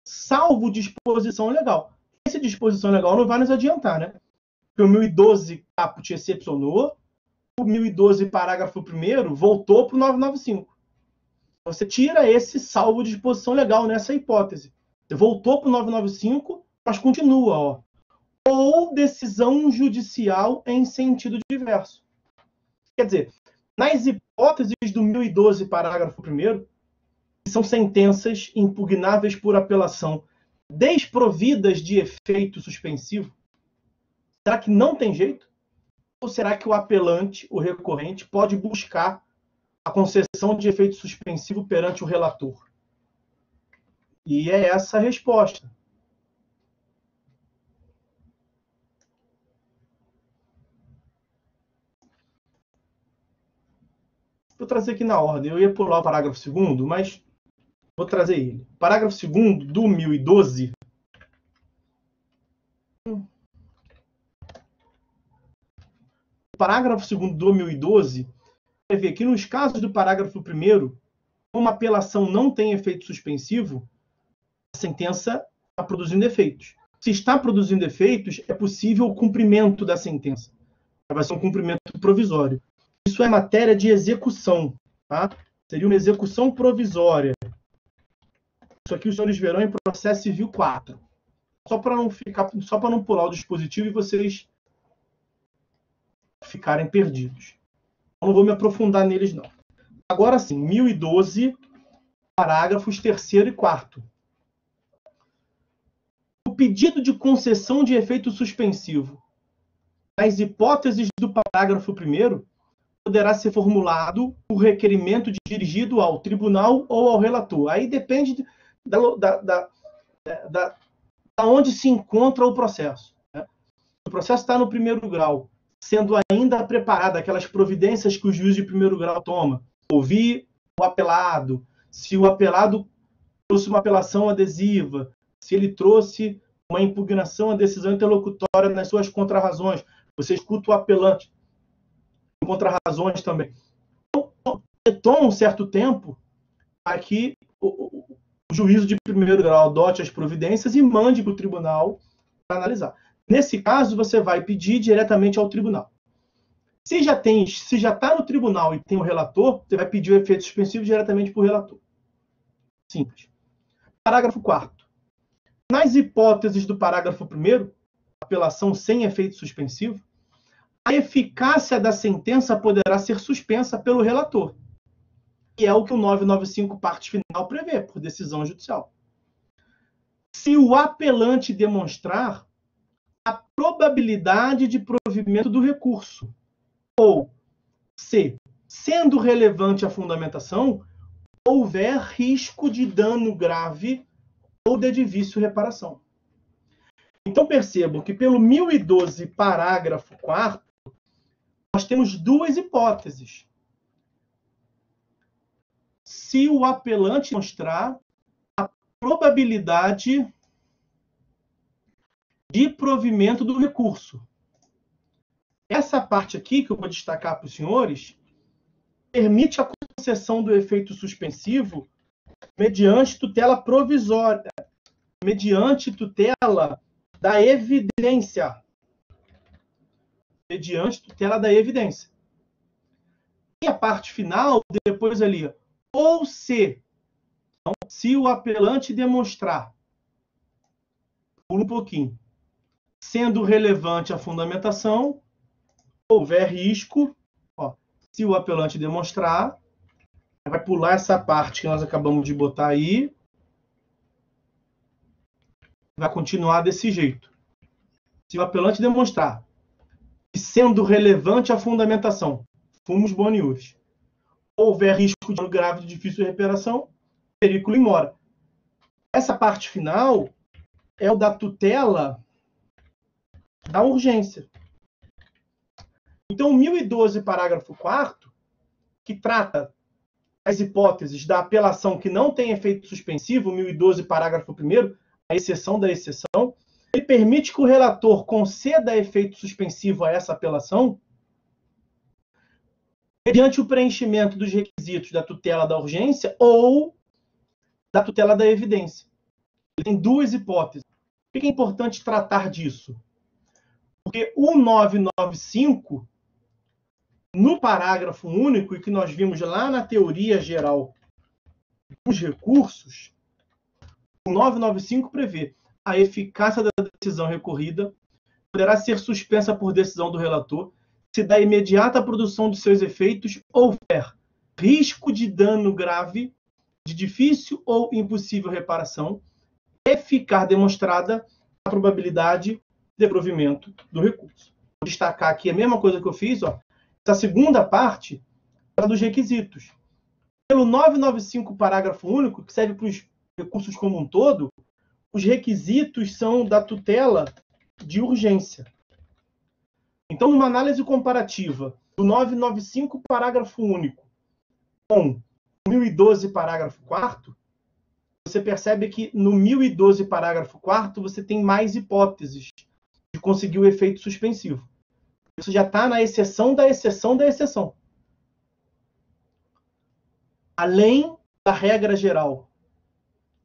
salvo disposição legal. Essa disposição legal não vai nos adiantar, né? Porque o 1012 caput excepcionou, o 1012 parágrafo 1º voltou para o 995. Você tira esse salvo de disposição legal nessa hipótese. Você voltou para o 995, mas continua, ó. Ou decisão judicial em sentido diverso. Quer dizer, nas hipóteses do 1012, parágrafo 1º, que são sentenças impugnáveis por apelação desprovidas de efeito suspensivo, será que não tem jeito? Ou será que o apelante, o recorrente, pode buscar a concessão de efeito suspensivo perante o relator? E é essa a resposta. Vou trazer aqui na ordem. Eu ia pular o parágrafo 2º, mas vou trazer ele. Parágrafo 2º do 1012. O parágrafo 2º do 1012 vai ver que nos casos do parágrafo 1º, como a apelação não tem efeito suspensivo, a sentença está produzindo efeitos. Se está produzindo efeitos, é possível o cumprimento da sentença. Vai ser um cumprimento provisório. Isso é matéria de execução, tá? Seria uma execução provisória. Isso aqui os senhores verão em processo civil 4. Só para não pular o dispositivo e vocês ficarem perdidos. Eu não vou me aprofundar neles, não. Agora sim, 1012, parágrafos 3º e 4º. O pedido de concessão de efeito suspensivo, nas hipóteses do parágrafo 1º, poderá ser formulado por requerimento dirigido ao tribunal ou ao relator. Aí depende da onde se encontra o processo, né? O processo está no 1º grau, sendo ainda preparada aquelas providências que o juiz de 1º grau toma. Ouvir o apelado, se o apelado trouxe uma apelação adesiva, se ele trouxe uma impugnação à decisão interlocutória nas suas contrarrazões, você escuta o apelante em contrarrazões também. Então, toma um certo tempo para que o juízo de 1º grau adote as providências e mande para o tribunal para analisar. Nesse caso, você vai pedir diretamente ao tribunal. Se já está no tribunal e tem o relator, você vai pedir o efeito suspensivo diretamente para o relator. Simples. Parágrafo 4º. Nas hipóteses do parágrafo 1º, apelação sem efeito suspensivo, a eficácia da sentença poderá ser suspensa pelo relator. E é o que o 995, parte final, prevê, por decisão judicial. Se o apelante demonstrar a probabilidade de provimento do recurso, ou se, sendo relevante a fundamentação, houver risco de dano grave ou de vício reparação. Então percebam que pelo 1012, parágrafo 4º, nós temos duas hipóteses. Se o apelante mostrar a probabilidade de provimento do recurso. Essa parte aqui, que eu vou destacar para os senhores, permite a concessão do efeito suspensivo mediante tutela provisória, mediante tutela da evidência. Mediante tutela da evidência. E a parte final, depois ali, ou se o apelante demonstrar, por um pouquinho, sendo relevante a fundamentação, houver risco, ó, se o apelante demonstrar, vai pular essa parte que nós acabamos de botar aí, vai continuar desse jeito. Se o apelante demonstrar que, sendo relevante a fundamentação, fumus boni iuris, houver risco de dano grave de difícil reparação, periculo in mora. Essa parte final é o da tutela da urgência. Então, o 1012, parágrafo 4º, que trata as hipóteses da apelação que não tem efeito suspensivo, 1012, parágrafo 1º, a exceção da exceção, ele permite que o relator conceda efeito suspensivo a essa apelação mediante o preenchimento dos requisitos da tutela da urgência ou da tutela da evidência. Ele tem duas hipóteses. Por que é importante tratar disso? Porque o 995, no parágrafo único, e que nós vimos lá na teoria geral dos recursos, o 995 prevê a eficácia da decisão recorrida poderá ser suspensa por decisão do relator se da imediata produção de seus efeitos houver risco de dano grave, de difícil ou impossível reparação, e ficar demonstrada a probabilidade de provimento do recurso. Vou destacar aqui a mesma coisa que eu fiz, ó. Essa segunda parte é dos requisitos. Pelo 995, parágrafo único, que serve para os recursos como um todo, os requisitos são da tutela de urgência. Então, numa análise comparativa do 995, parágrafo único, com 1012, parágrafo 4º, você percebe que no 1012, parágrafo 4º, você tem mais hipóteses de conseguir o efeito suspensivo. Isso já está na exceção da exceção da exceção. Além da regra geral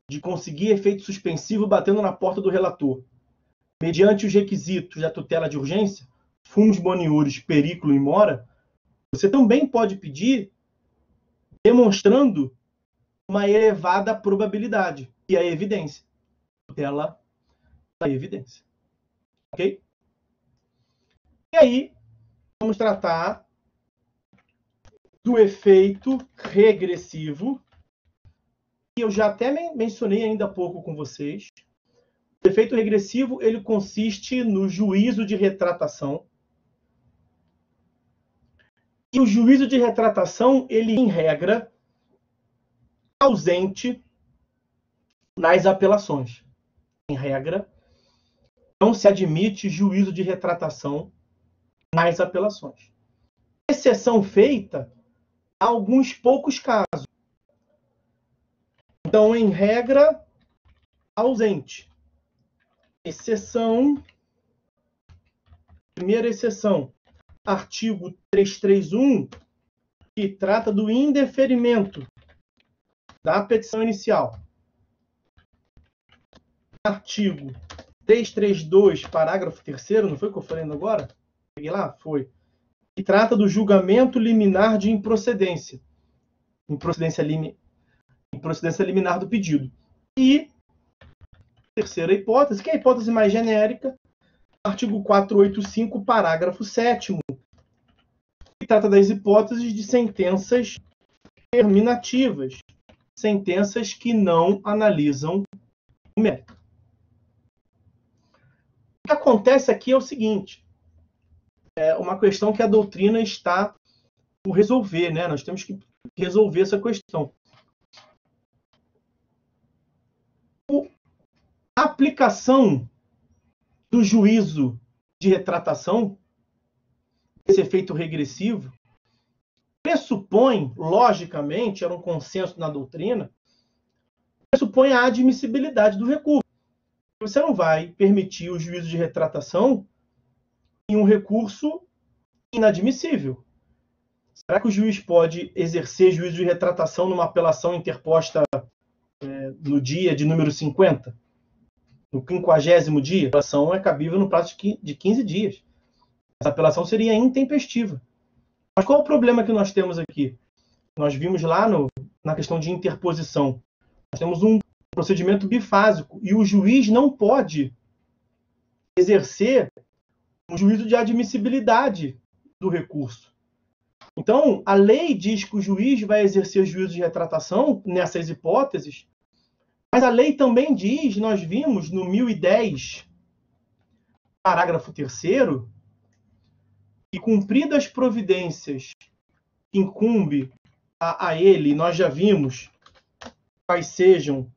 de conseguir efeito suspensivo batendo na porta do relator, mediante os requisitos da tutela de urgência, fumus boniuris, periculo e mora, você também pode pedir demonstrando uma elevada probabilidade, que é a evidência. Tutela da evidência. Ok? E aí, vamos tratar do efeito regressivo, que eu já até mencionei ainda há pouco com vocês. O efeito regressivo, ele consiste no juízo de retratação. E o juízo de retratação, ele, em regra, ausente nas apelações. Em regra, não se admite juízo de retratação nas apelações. Exceção feita a alguns poucos casos. Então, em regra, ausente. Exceção. Primeira exceção. Artigo 331, que trata do indeferimento da petição inicial. Artigo 332, parágrafo 3º, não foi o que eu falei agora? Peguei lá? Foi. Que trata do julgamento liminar de improcedência. Improcedência liminar do pedido. E terceira hipótese, que é a hipótese mais genérica, artigo 485, parágrafo 7º, que trata das hipóteses de sentenças terminativas, sentenças que não analisam o mérito. O que acontece aqui é o seguinte, é uma questão que a doutrina está por resolver, né? Nós temos que resolver essa questão. A aplicação do juízo de retratação, esse efeito regressivo, pressupõe, logicamente, era um consenso na doutrina, pressupõe a admissibilidade do recurso. Você não vai permitir o juízo de retratação em um recurso inadmissível. Será que o juiz pode exercer juízo de retratação numa apelação interposta no dia de número 50? No 50º dia? A apelação é cabível no prazo de 15 dias. Essa apelação seria intempestiva. Mas qual é o problema que nós temos aqui? Nós vimos lá na questão de interposição. Nós temos um procedimento bifásico e o juiz não pode exercer um juízo de admissibilidade do recurso. Então, a lei diz que o juiz vai exercer juízo de retratação nessas hipóteses, mas a lei também diz, nós vimos no 1010, parágrafo 3º, que cumpridas as providências que incumbe a ele, nós já vimos quais sejam,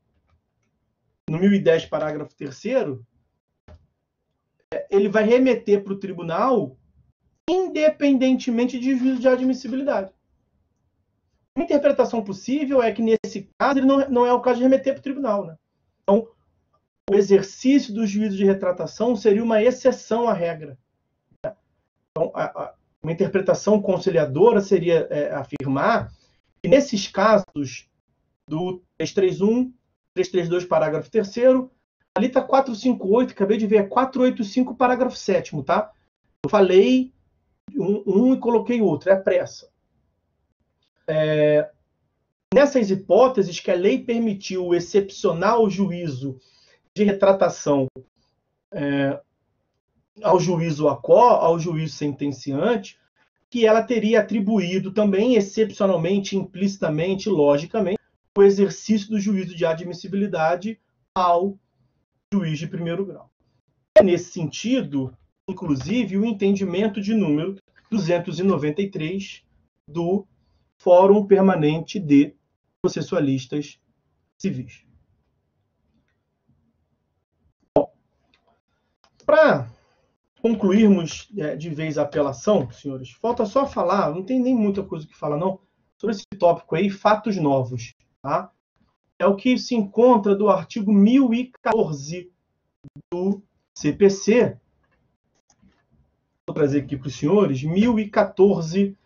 no 1010, parágrafo 3º, ele vai remeter para o tribunal independentemente de juízo de admissibilidade. Uma interpretação possível é que, nesse caso, ele não é o caso de remeter para o tribunal, né? Então, o exercício do juízo de retratação seria uma exceção à regra. Então, Uma interpretação conciliadora seria afirmar que, nesses casos do 331, 332, parágrafo 3º, ali está 458, acabei de ver, é 485, parágrafo 7º, tá? Eu falei um e coloquei outro, é a pressa. Nessas hipóteses que a lei permitiu o excepcional juízo de retratação ao juízo aquó, ao juízo sentenciante, que ela teria atribuído também, excepcionalmente, implicitamente, logicamente, o exercício do juízo de admissibilidade ao juiz de primeiro grau. É nesse sentido, inclusive, o entendimento de número 293 do Fórum Permanente de Processualistas Civis. Para concluirmos de vez a apelação, senhores, falta só falar, não tem nem muita coisa que falar não, sobre esse tópico aí, fatos novos. Tá? É o que se encontra do artigo 1014 do CPC. Vou trazer aqui para os senhores, 1014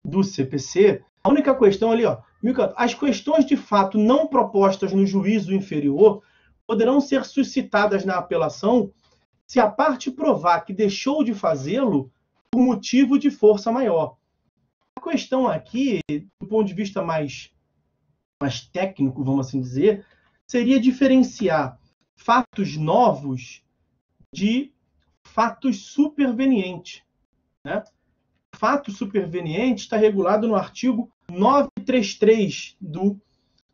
do CPC. A única questão ali, ó, as questões de fato não propostas no juízo inferior poderão ser suscitadas na apelação se a parte provar que deixou de fazê-lo por motivo de força maior. A questão aqui, do ponto de vista mais técnico, vamos assim dizer, seria diferenciar fatos novos de fatos supervenientes. Né? Fato superveniente está regulado no artigo 933 do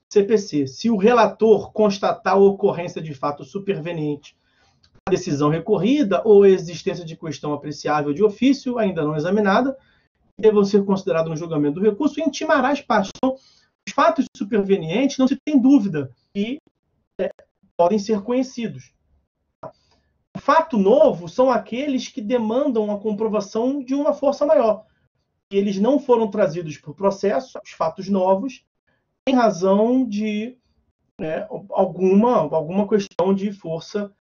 CPC. Se o relator constatar a ocorrência de fato superveniente, a decisão recorrida ou a existência de questão apreciável de ofício, ainda não examinada, devam ser considerados no julgamento do recurso, e intimará as partes. Então, os fatos supervenientes não se tem dúvida que podem ser conhecidos. O fato novo são aqueles que demandam a comprovação de uma força maior. E eles não foram trazidos por processo, os fatos novos, em razão de alguma questão de força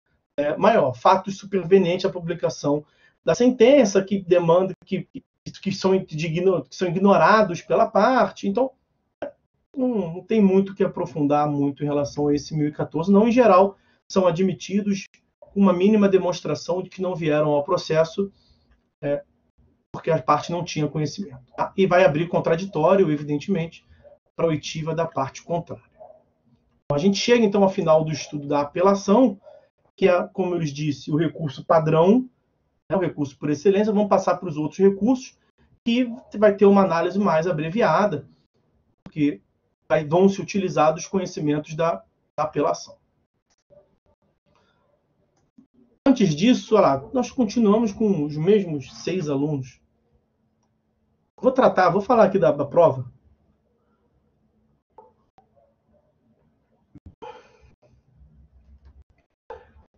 maior. Fatos supervenientes à publicação da sentença, que demanda que são ignorados pela parte. Então, não tem muito que aprofundar muito em relação a esse 1014. Não, em geral, são admitidos com uma mínima demonstração de que não vieram ao processo porque a parte não tinha conhecimento. Tá? E vai abrir contraditório, evidentemente, para a oitiva da parte contrária. A gente chega, então, ao final do estudo da apelação, que é, como eu lhes disse, o recurso padrão, o recurso por excelência. Vamos passar para os outros recursos, que vai ter uma análise mais abreviada, porque vão se utilizar dos conhecimentos da apelação. Antes disso, olha lá, nós continuamos com os mesmos 6 alunos. Vou falar aqui da prova.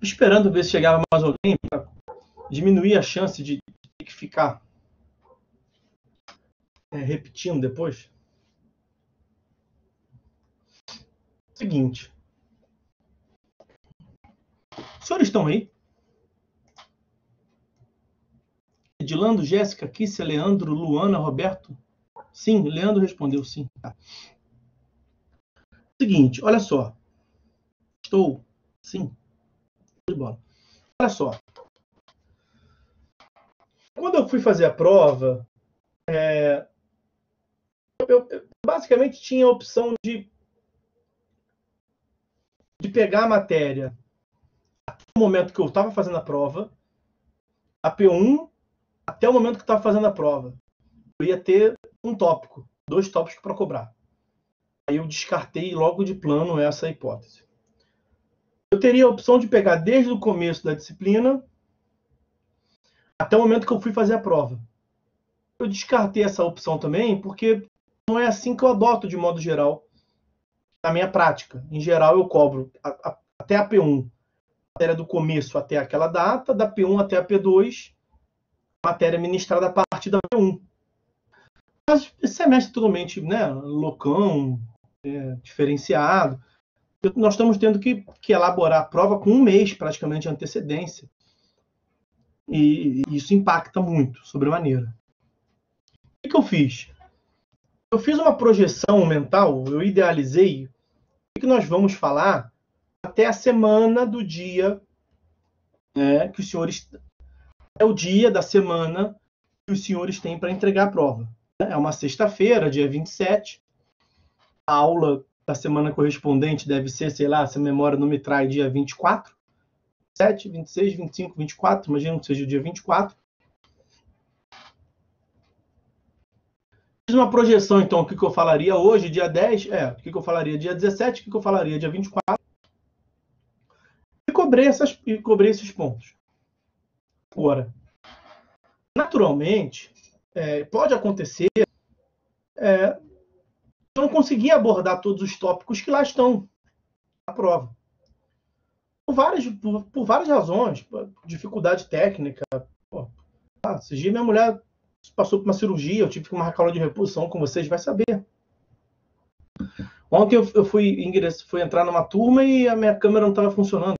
Esperando ver se chegava mais alguém para diminuir a chance de ter que ficar repetindo depois. Seguinte. Os senhores estão aí? Edilando, Jéssica, Kícia, Leandro, Luana, Roberto? Sim, Leandro respondeu sim. Tá. Seguinte, olha só. Estou. Sim. De bola. Olha só. Quando eu fui fazer a prova, eu basicamente tinha a opção de pegar a matéria no momento que eu estava fazendo a prova, a P1, até o momento que eu estava fazendo a prova. Eu ia ter um tópico, 2 tópicos para cobrar. Aí eu descartei logo de plano essa hipótese. Eu teria a opção de pegar desde o começo da disciplina até o momento que eu fui fazer a prova. Eu descartei essa opção também porque não é assim que eu adoto de modo geral na minha prática. Em geral, eu cobro até a P1, matéria do começo até aquela data, da P1 até a P2, matéria ministrada a partir da P1. Mas esse semestre totalmente loucão, diferenciado. Nós estamos tendo que elaborar a prova com 1 mês praticamente de antecedência. E isso impacta muito, sobremaneira. que eu fiz? Eu fiz uma projeção mental, eu idealizei o que nós vamos falar até a semana do dia, que os senhores... É o dia da semana que os senhores têm para entregar a prova. É uma sexta-feira, dia 27. A aula da semana correspondente deve ser, sei lá, se a memória não me trai, dia 24. 7, 26, 25, 24, imagino que seja o dia 24. Fiz uma projeção, então, o que eu falaria hoje, dia 10, o que eu falaria dia 17, o que eu falaria dia 24. E cobrei esses pontos. Agora, naturalmente, pode acontecer, eu não consegui abordar todos os tópicos que lá estão na prova. Por várias razões, dificuldade técnica. Esses dias minha mulher passou por uma cirurgia, eu tive que marcar aula de reposição com vocês, vai saber. Ontem eu fui entrar numa turma e a minha câmera não estava funcionando.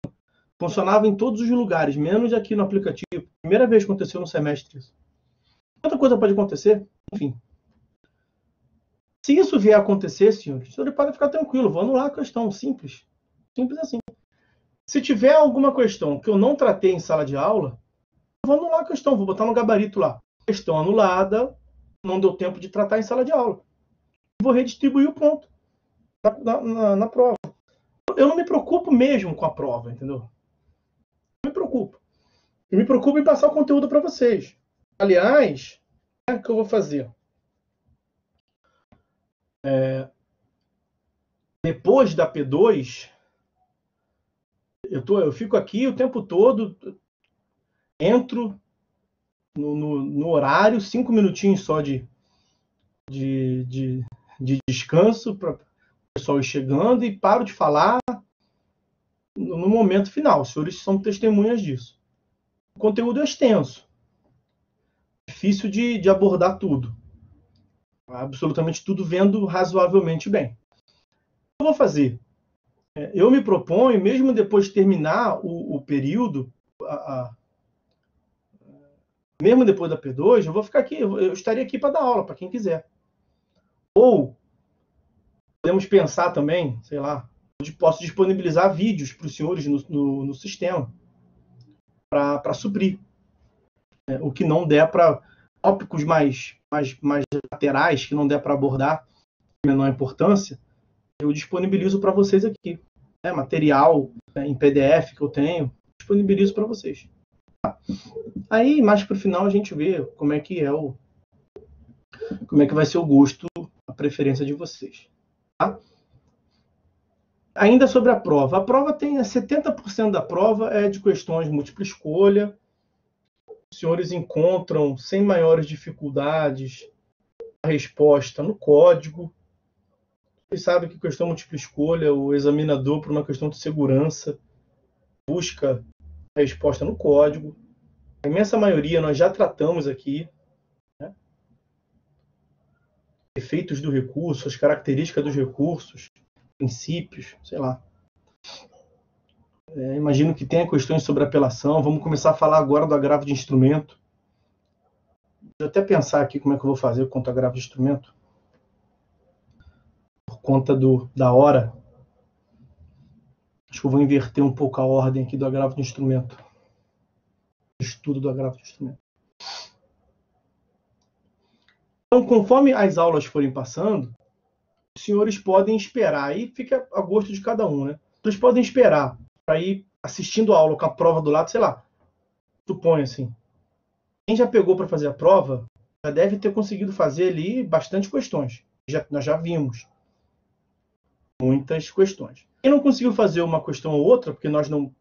Funcionava em todos os lugares, menos aqui no aplicativo. Primeira vez que aconteceu no semestre isso. Outra coisa pode acontecer, enfim. Se isso vier a acontecer, senhores podem ficar tranquilos, vou anular a questão, simples. Simples assim. Se tiver alguma questão que eu não tratei em sala de aula, eu vou anular a questão, vou botar no gabarito lá. Questão anulada, não deu tempo de tratar em sala de aula. Vou redistribuir o ponto na prova. Eu não me preocupo mesmo com a prova, entendeu? Não me preocupo. Eu me preocupo em passar o conteúdo para vocês. Aliás, o que eu vou fazer? Depois da P2, eu fico aqui o tempo todo, entro no horário, 5 minutinhos só de descanso para o pessoal ir chegando e paro de falar no momento final. Os senhores são testemunhas disso. O conteúdo é extenso. Difícil de abordar tudo. Absolutamente tudo vendo razoavelmente bem. O que eu vou fazer? Eu me proponho, mesmo depois de terminar o período, mesmo depois da P2, eu vou ficar aqui, eu estaria aqui para dar aula, para quem quiser. Ou podemos pensar também, sei lá, posso disponibilizar vídeos para os senhores no sistema para suprir. O que não der para tópicos mais laterais, que não der para abordar de menor importância, eu disponibilizo para vocês aqui. Material em PDF que eu tenho, disponibilizo para vocês. Aí, mais para o final, a gente vê como é que vai ser o gosto, a preferência de vocês. Tá? Ainda sobre a prova. A prova tem 70% da prova é de questões de múltipla escolha. Os senhores encontram, sem maiores dificuldades, a resposta no código. Vocês sabem que questão múltipla escolha, o examinador, por uma questão de segurança, busca a resposta no código. A imensa maioria nós já tratamos aqui. Efeitos do recurso, as características dos recursos, princípios, sei lá. Imagino que tenha questões sobre apelação. Vamos começar a falar agora do agravo de instrumento. Vou até pensar aqui como é que eu vou fazer quanto ao agravo de instrumento. Por conta da hora. Acho que eu vou inverter um pouco a ordem aqui do agravo de instrumento. Estudo do agravo de instrumento. Então, conforme as aulas forem passando, os senhores podem esperar. Aí fica a gosto de cada um, né? Eles podem esperar para ir assistindo a aula com a prova do lado, sei lá. Suponho assim. Quem já pegou para fazer a prova já deve ter conseguido fazer ali bastante questões. Nós já vimos muitas questões. Quem não conseguiu fazer uma questão ou outra, porque nós não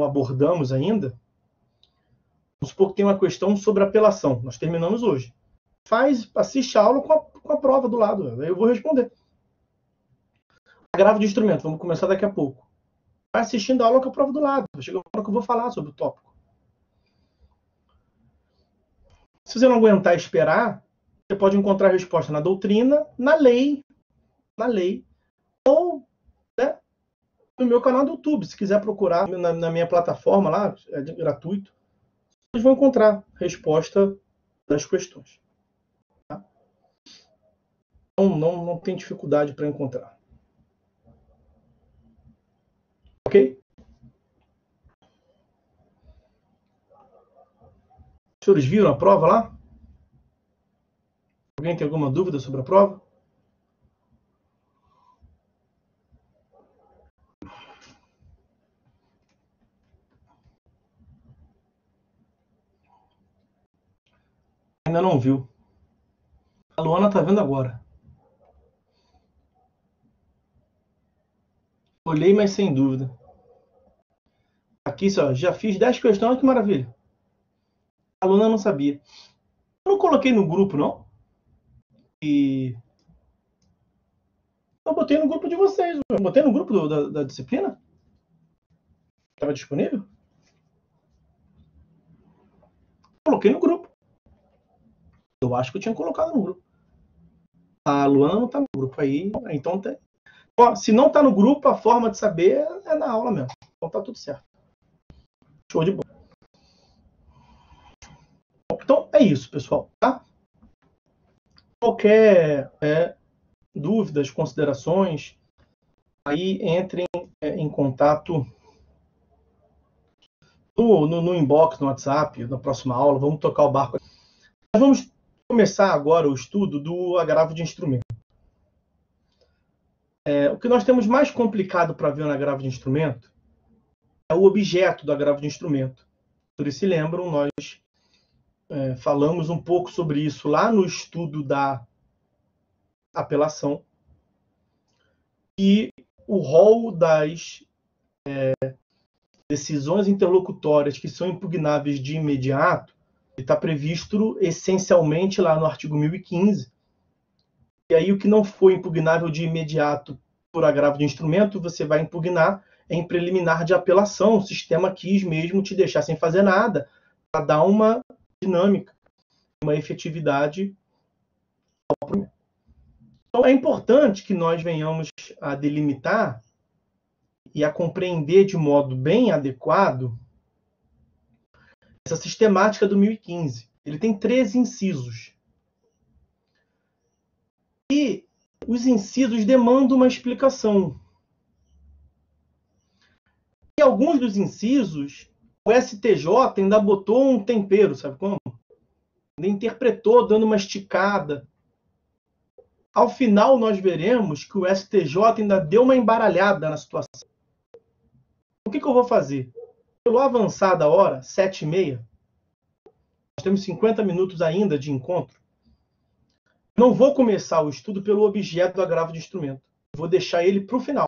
abordamos ainda, vamos supor que tem uma questão sobre apelação. Nós terminamos hoje. Assiste a aula com a prova do lado. Aí eu vou responder. Agravo de instrumento, vamos começar daqui a pouco. Vai assistindo a aula com a prova do lado. Chega uma hora que eu vou falar sobre o tópico. Se você não aguentar esperar, você pode encontrar a resposta na doutrina, na lei, ou no meu canal do YouTube. Se quiser procurar na minha plataforma lá, é gratuito, vocês vão encontrar a resposta das questões. Não tem dificuldade para encontrar. Ok? Os senhores viram a prova lá? Alguém tem alguma dúvida sobre a prova? Ainda não viu. A Luana tá vendo agora. Olhei, mas sem dúvida. Aqui, só, já fiz 10 questões, olha que maravilha. A Luana não sabia. Eu não coloquei no grupo, não. E eu botei no grupo de vocês. Eu botei no grupo da disciplina? Estava disponível? Coloquei no grupo. Eu acho que eu tinha colocado no grupo. A Luana não tá no grupo aí, então tem. Ó, se não tá no grupo, a forma de saber é na aula mesmo. Então tá tudo certo. Show de bola. Então é isso, pessoal. Tá? Qualquer dúvidas, considerações, aí entrem em contato no inbox, no WhatsApp, na próxima aula. Vamos tocar o barco. Nós vamos começar agora o estudo do agravo de instrumento. O que nós temos mais complicado para ver no agravo de instrumento é o objeto do agravo de instrumento. Por isso, se lembram, nós falamos um pouco sobre isso lá no estudo da apelação. E o rol das decisões interlocutórias que são impugnáveis de imediato está previsto essencialmente lá no artigo 1015. E aí o que não foi impugnável de imediato por agravo de instrumento, você vai impugnar em preliminar de apelação. O sistema quis mesmo te deixar sem fazer nada, para dar uma dinâmica, uma efetividade ao processo. Então é importante que nós venhamos a delimitar e a compreender de modo bem adequado essa sistemática do 1015. Ele tem 13 incisos. E os incisos demandam uma explicação. E alguns dos incisos, o STJ ainda botou um tempero, sabe como? Ainda interpretou, dando uma esticada. Ao final, nós veremos que o STJ ainda deu uma embaralhada na situação. O que eu vou fazer? Pelo avançar da hora, 7h30, nós temos 50 minutos ainda de encontro. Não vou começar o estudo pelo objeto do agravo de instrumento. Vou deixar ele para o final.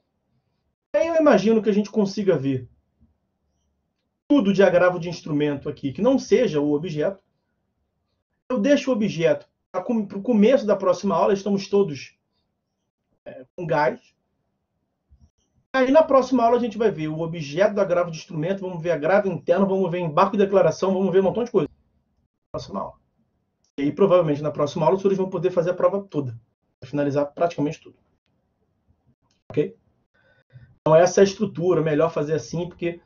Aí eu imagino que a gente consiga ver tudo de agravo de instrumento aqui, que não seja o objeto. Eu deixo o objeto para o começo da próxima aula, estamos todos com gás. Aí na próxima aula a gente vai ver o objeto do agravo de instrumento, vamos ver agravo interno, vamos ver embargo de declaração, vamos ver um montão de coisa. Próxima aula. E aí provavelmente na próxima aula os senhores vão poder fazer a prova toda, para finalizar praticamente tudo. Ok? Então essa é a estrutura, melhor fazer assim, porque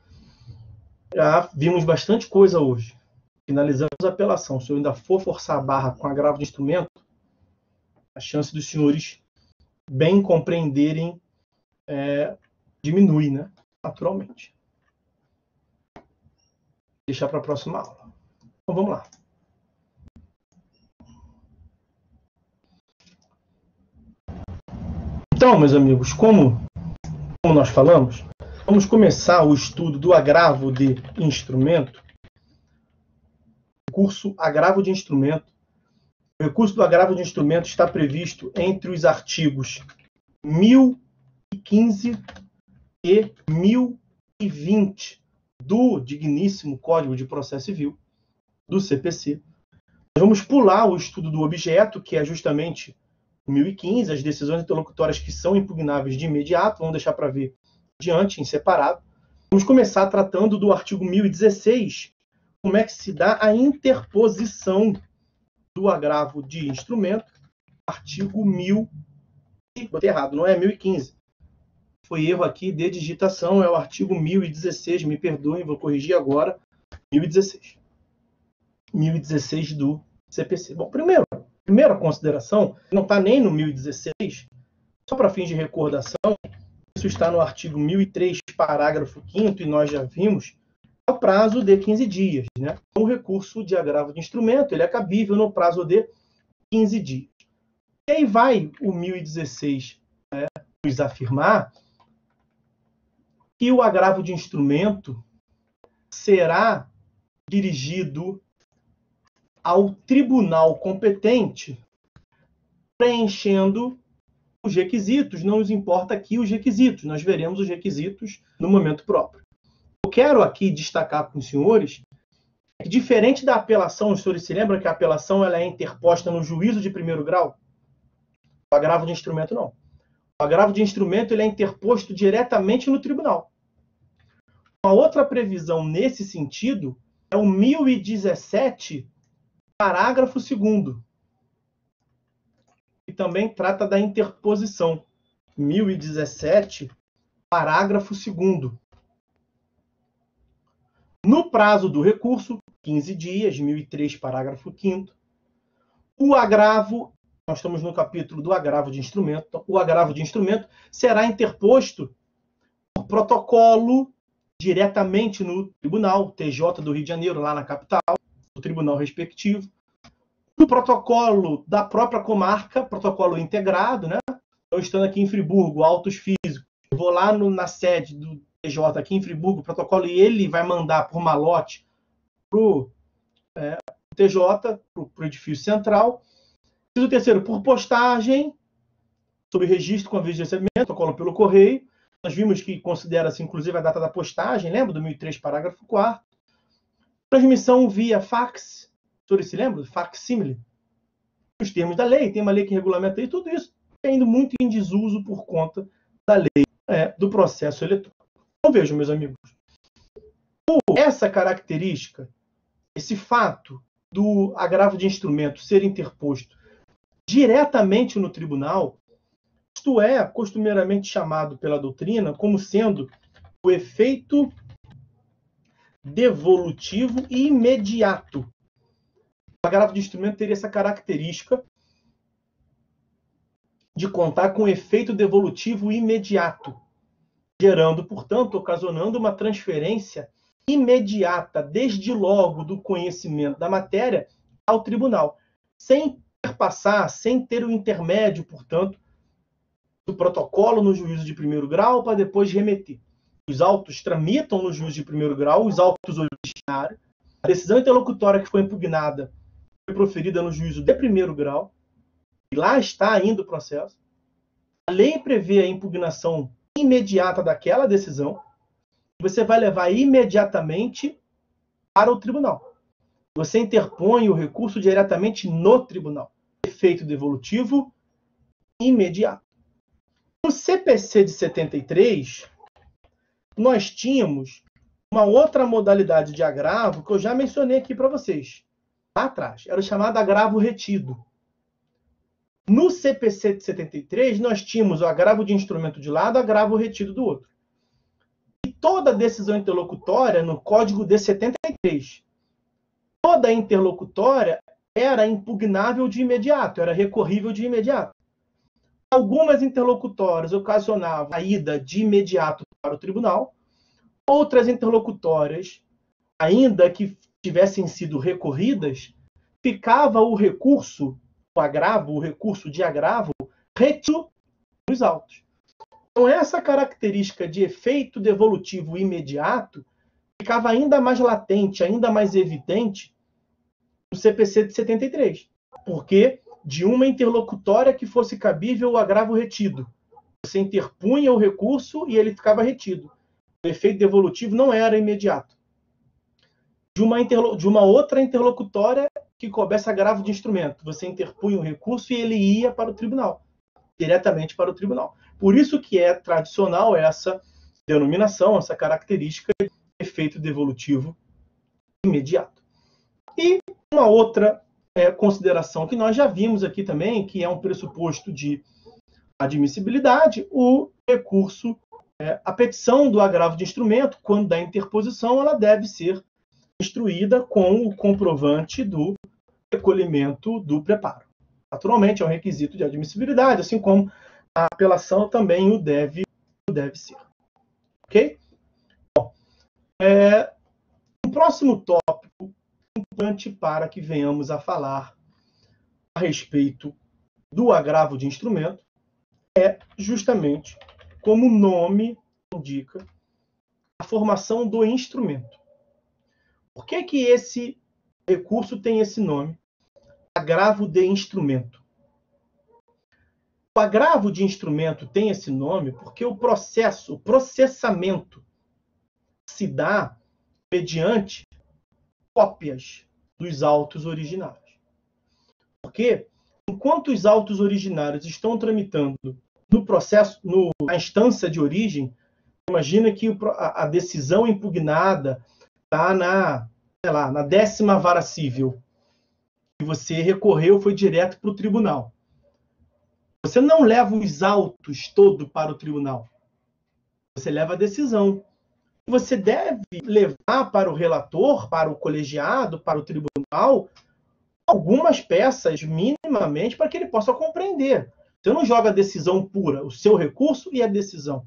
já vimos bastante coisa hoje. Finalizamos a apelação. Se eu ainda for forçar a barra com agravo de instrumento, a chance dos senhores bem compreenderem diminui, né? Naturalmente. Vou deixar para a próxima aula. Então vamos lá. Então, meus amigos, como nós falamos, vamos começar o estudo do agravo de instrumento. Recurso agravo de instrumento. O recurso do agravo de instrumento está previsto entre os artigos 1015 e 1020 do digníssimo Código de Processo Civil, do CPC. Nós vamos pular o estudo do objeto, que é justamente 1015, as decisões interlocutórias que são impugnáveis de imediato, vamos deixar para ver adiante, em separado. Vamos começar tratando do artigo 1016, como é que se dá a interposição do agravo de instrumento, artigo 1000, botei errado, não é 1015. Foi erro aqui de digitação, é o artigo 1016, me perdoem, vou corrigir agora, 1016. 1016 do CPC. Bom, primeiro, Primeira consideração, não está nem no 1016, só para fins de recordação, isso está no artigo 1003, parágrafo 5º, e nós já vimos, é o prazo de 15 dias. Né? O recurso de agravo de instrumento ele é cabível no prazo de 15 dias. E aí vai o 1016 nos afirmar que o agravo de instrumento será dirigido ao tribunal competente, preenchendo os requisitos. Não nos importa aqui os requisitos, nós veremos os requisitos no momento próprio. Eu quero aqui destacar para os senhores que, diferente da apelação, os senhores se lembram que a apelação ela é interposta no juízo de primeiro grau? O agravo de instrumento não. O agravo de instrumento ele é interposto diretamente no tribunal. Uma outra previsão nesse sentido é o 1017, parágrafo 2º, que também trata da interposição. 1017, parágrafo 2º. No prazo do recurso, 15 dias, 1003, parágrafo 5º, o agravo, nós estamos no capítulo do agravo de instrumento, o agravo de instrumento será interposto por protocolo diretamente no tribunal, TJ do Rio de Janeiro, lá na capital, do tribunal respectivo, no protocolo da própria comarca, protocolo integrado, né? Eu estando aqui em Friburgo, autos físicos, eu vou lá na sede do TJ aqui em Friburgo, protocolo, e ele vai mandar por malote para o TJ, para o edifício central. E o terceiro, por postagem, sob registro com aviso de recebimento, protocolo pelo correio. Nós vimos que considera-se, inclusive, a data da postagem, lembra? Do 1003, parágrafo 4º. Transmissão via fax. Os senhores se lembram? Facsímile. Os termos da lei, tem uma lei que regulamenta isso, tudo isso está indo muito em desuso por conta da lei do processo eletrônico. Então, vejam, meus amigos, por essa característica, esse fato do agravo de instrumento ser interposto diretamente no tribunal, isto é costumeiramente chamado pela doutrina como sendo o efeito devolutivo e imediato. O agravo de instrumento teria essa característica de contar com efeito devolutivo imediato, gerando, portanto, ocasionando uma transferência imediata, desde logo, do conhecimento da matéria ao tribunal, sem perpassar, sem ter o intermédio, portanto, do protocolo no juízo de primeiro grau para depois remeter. Os autos tramitam no juízo de primeiro grau, os autos originários, a decisão interlocutória que foi impugnada foi proferida no juízo de primeiro grau, e lá está ainda o processo. A lei prevê a impugnação imediata daquela decisão, você vai levar imediatamente para o tribunal. Você interpõe o recurso diretamente no tribunal. Efeito devolutivo imediato. No CPC de 73, nós tínhamos uma outra modalidade de agravo que eu já mencionei aqui para vocês, lá atrás. Era o chamado agravo retido. No CPC de 73, nós tínhamos o agravo de instrumento de lado, agravo retido do outro. E toda decisão interlocutória, no Código de 73, toda interlocutória era impugnável de imediato, era recorrível de imediato. Algumas interlocutórias ocasionavam a ida de imediato para o tribunal, outras interlocutórias, ainda que tivessem sido recorridas, ficava o recurso, o agravo, o recurso de agravo, retido nos autos. Então, essa característica de efeito devolutivo imediato ficava ainda mais latente, ainda mais evidente no CPC de 73, porque de uma interlocutória que fosse cabível o agravo retido. Você interpunha o recurso e ele ficava retido. O efeito devolutivo não era imediato. De uma outra interlocutória que coubesse agravo de instrumento, você interpunha o recurso e ele ia para o tribunal, diretamente para o tribunal. Por isso que é tradicional essa denominação, essa característica de efeito devolutivo imediato. E uma outra consideração que nós já vimos aqui também, que é um pressuposto de admissibilidade, o recurso, a petição do agravo de instrumento, quando da interposição, ela deve ser instruída com o comprovante do recolhimento do preparo. Naturalmente, é um requisito de admissibilidade, assim como a apelação também o deve ser. Ok? Bom, um próximo tópico importante para que venhamos a falar a respeito do agravo de instrumento é justamente, como o nome indica, a formação do instrumento. Por que que esse recurso tem esse nome? Agravo de instrumento. O agravo de instrumento tem esse nome porque o processamento se dá mediante cópias dos autos originários. Porque enquanto os autos originários estão tramitando no processo, na instância de origem, imagina que a decisão impugnada está na 10ª vara civil, e você recorreu, foi direto para o tribunal. Você não leva os autos todo para o tribunal. Você leva a decisão. Você deve levar para o relator, para o colegiado, para o tribunal, algumas peças minimamente para que ele possa compreender. Você não joga a decisão pura, o seu recurso e a decisão.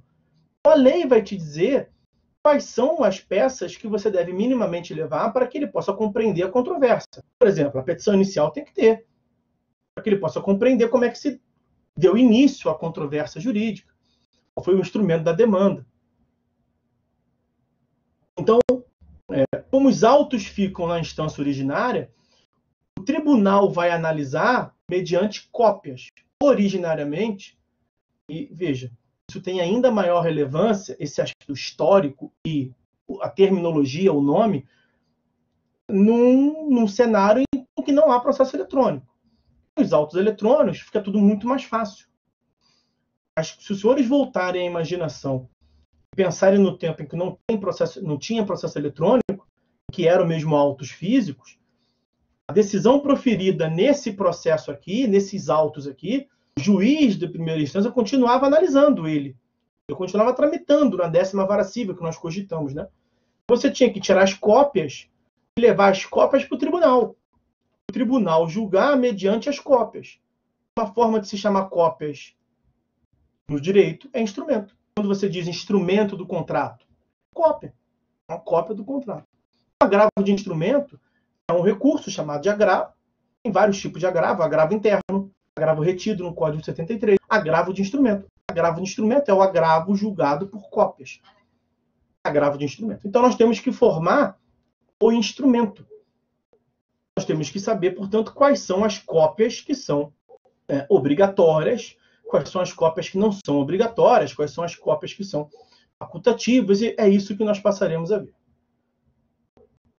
A lei vai te dizer quais são as peças que você deve minimamente levar para que ele possa compreender a controvérsia. Por exemplo, a petição inicial tem que ter, para que ele possa compreender como é que se deu início à controvérsia jurídica, qual foi o instrumento da demanda. Então, como os autos ficam na instância originária, o tribunal vai analisar mediante cópias. Originariamente, e veja, isso tem ainda maior relevância, esse aspecto histórico e a terminologia, o nome, num cenário em que não há processo eletrônico. Os autos eletrônicos fica tudo muito mais fácil. Mas se os senhores voltarem à imaginação e pensarem no tempo em que não tinha processo eletrônico, que eram mesmo autos físicos, a decisão proferida nesse processo aqui, nesses autos aqui, o juiz de primeira instância continuava analisando ele. Eu continuava tramitando na 10ª vara civil que nós cogitamos, né? Você tinha que tirar as cópias e levar as cópias para o tribunal. O tribunal julgar mediante as cópias. Uma forma de se chamar cópias no direito é instrumento. Quando você diz instrumento do contrato, cópia. Uma cópia do contrato. O agravo de instrumento é um recurso chamado de agravo. Tem vários tipos de agravo. Agravo interno, agravo retido no Código 73. Agravo de instrumento. Agravo de instrumento é o agravo julgado por cópias. Agravo de instrumento. Então, nós temos que formar o instrumento. Nós temos que saber, portanto, quais são as cópias que são obrigatórias, quais são as cópias que não são obrigatórias, quais são as cópias que são facultativas, e é isso que nós passaremos a ver.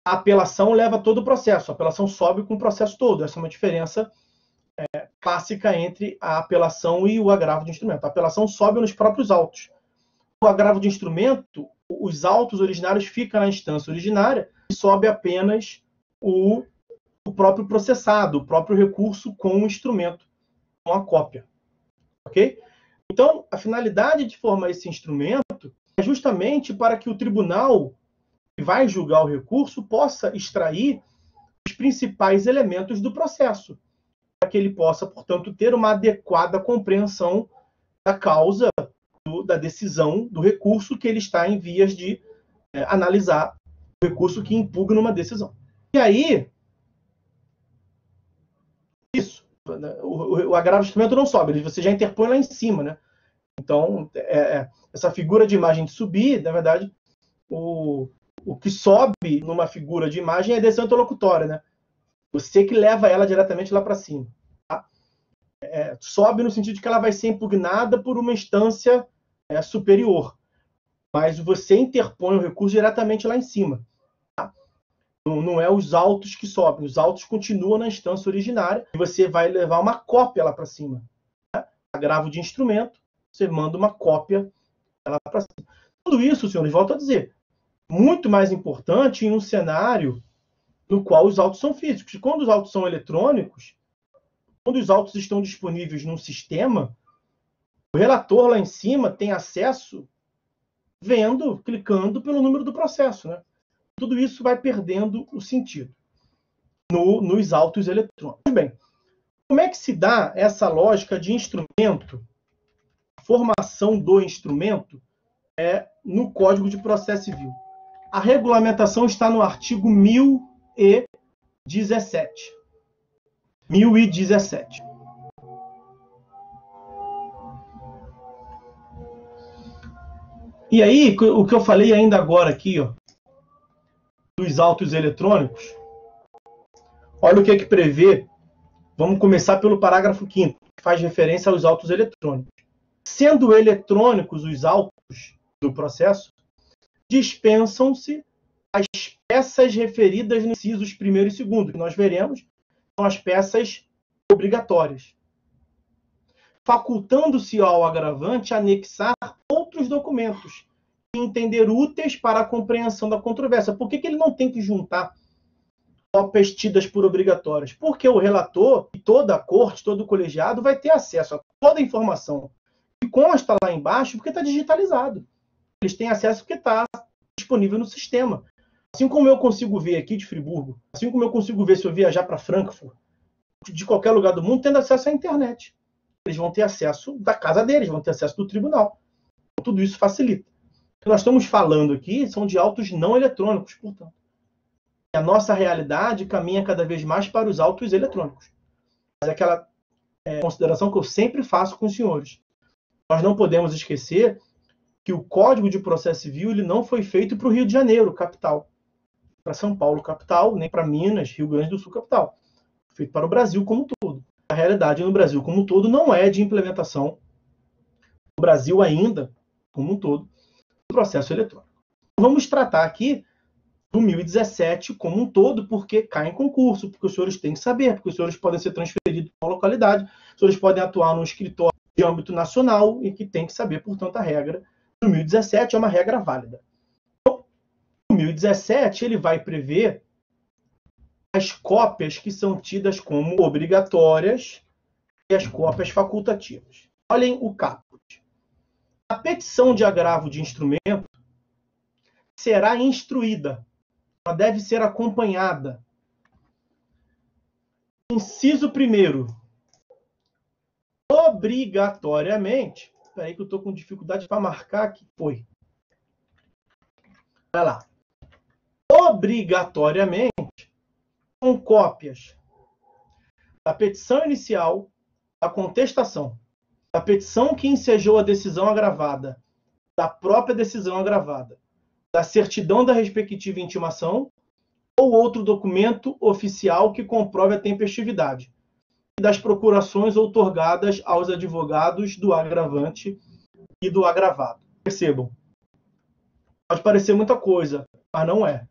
A apelação leva todo o processo, a apelação sobe com o processo todo. Essa é uma diferença clássica entre a apelação e o agravo de instrumento. A apelação sobe nos próprios autos. O agravo de instrumento, os autos originários ficam na instância originária e sobe apenas o próprio processado, o próprio recurso com o instrumento, com a cópia. Ok? Então, a finalidade de formar esse instrumento é justamente para que o tribunal que vai julgar o recurso possa extrair os principais elementos do processo, para que ele possa, portanto, ter uma adequada compreensão da causa, da decisão, do recurso que ele está em vias de analisar, o recurso que impugna uma decisão. E aí, isso, o agravo de instrumento não sobe, você já interpõe lá em cima, né? Então, essa figura de imagem de subir, na verdade, o que sobe numa figura de imagem é a decisão interlocutória, né? Você que leva ela diretamente lá para cima. Tá? Sobe no sentido de que ela vai ser impugnada por uma instância superior. Mas você interpõe o recurso diretamente lá em cima. Tá? Não é os autos que sobem. Os autos continuam na instância originária e você vai levar uma cópia lá para cima. Tá? Agravo de instrumento, você manda uma cópia lá para cima. Tudo isso, senhores, volto a dizer, muito mais importante em um cenário no qual os autos são físicos. E quando os autos são eletrônicos, quando os autos estão disponíveis num sistema, o relator lá em cima tem acesso vendo, clicando pelo número do processo. Né? Tudo isso vai perdendo o sentido nos autos eletrônicos. Bem, Como é que se dá essa lógica de instrumento, formação do instrumento, no Código de Processo Civil? A regulamentação está no artigo 1017. 1017. E aí, o que eu falei ainda agora aqui, ó, dos autos eletrônicos, olha o que é que prevê. Vamos começar pelo parágrafo 5º, que faz referência aos autos eletrônicos. Sendo eletrônicos os autos do processo, dispensam-se as peças referidas nos incisos 1º e 2º, que nós veremos, são as peças obrigatórias, facultando-se ao agravante anexar outros documentos que entender úteis para a compreensão da controvérsia. Por que ele não tem que juntar cópias tidas por obrigatórias? Porque o relator e toda a corte, todo o colegiado vai ter acesso a toda a informação que consta lá embaixo, porque está digitalizado. Eles têm acesso porque está disponível no sistema. Assim como eu consigo ver aqui de Friburgo, assim como eu consigo ver se eu viajar para Frankfurt, de qualquer lugar do mundo, tendo acesso à internet. Eles vão ter acesso da casa deles, vão ter acesso do tribunal. Tudo isso facilita. O que nós estamos falando aqui são de autos não eletrônicos, portanto. A nossa realidade caminha cada vez mais para os autos eletrônicos. Mas é aquela consideração que eu sempre faço com os senhores. Nós não podemos esquecer que o Código de Processo Civil ele não foi feito para o Rio de Janeiro, capital, para São Paulo, capital, nem para Minas, Rio Grande do Sul, capital. Foi feito para o Brasil como um todo. A realidade no Brasil como um todo não é de implementação no Brasil ainda, como um todo, do processo eletrônico. Vamos tratar aqui do 1017 como um todo, porque cai em concurso, porque os senhores têm que saber, porque os senhores podem ser transferidos para uma localidade, os senhores podem atuar num escritório de âmbito nacional e que tem que saber, portanto, a regra do 1017 é uma regra válida. Então, o 1017 ele vai prever as cópias que são tidas como obrigatórias e as cópias facultativas. Olhem o caput. A petição de agravo de instrumento será instruída. Ela deve ser acompanhada. Inciso 1º. Obrigatoriamente. Espera aí que eu estou com dificuldade para marcar que foi. Vai lá. Obrigatoriamente, com cópias da petição inicial, da contestação, da petição que ensejou a decisão agravada, da própria decisão agravada, da certidão da respectiva intimação ou outro documento oficial que comprove a tempestividade e das procurações outorgadas aos advogados do agravante e do agravado. Percebam, pode parecer muita coisa, mas não é.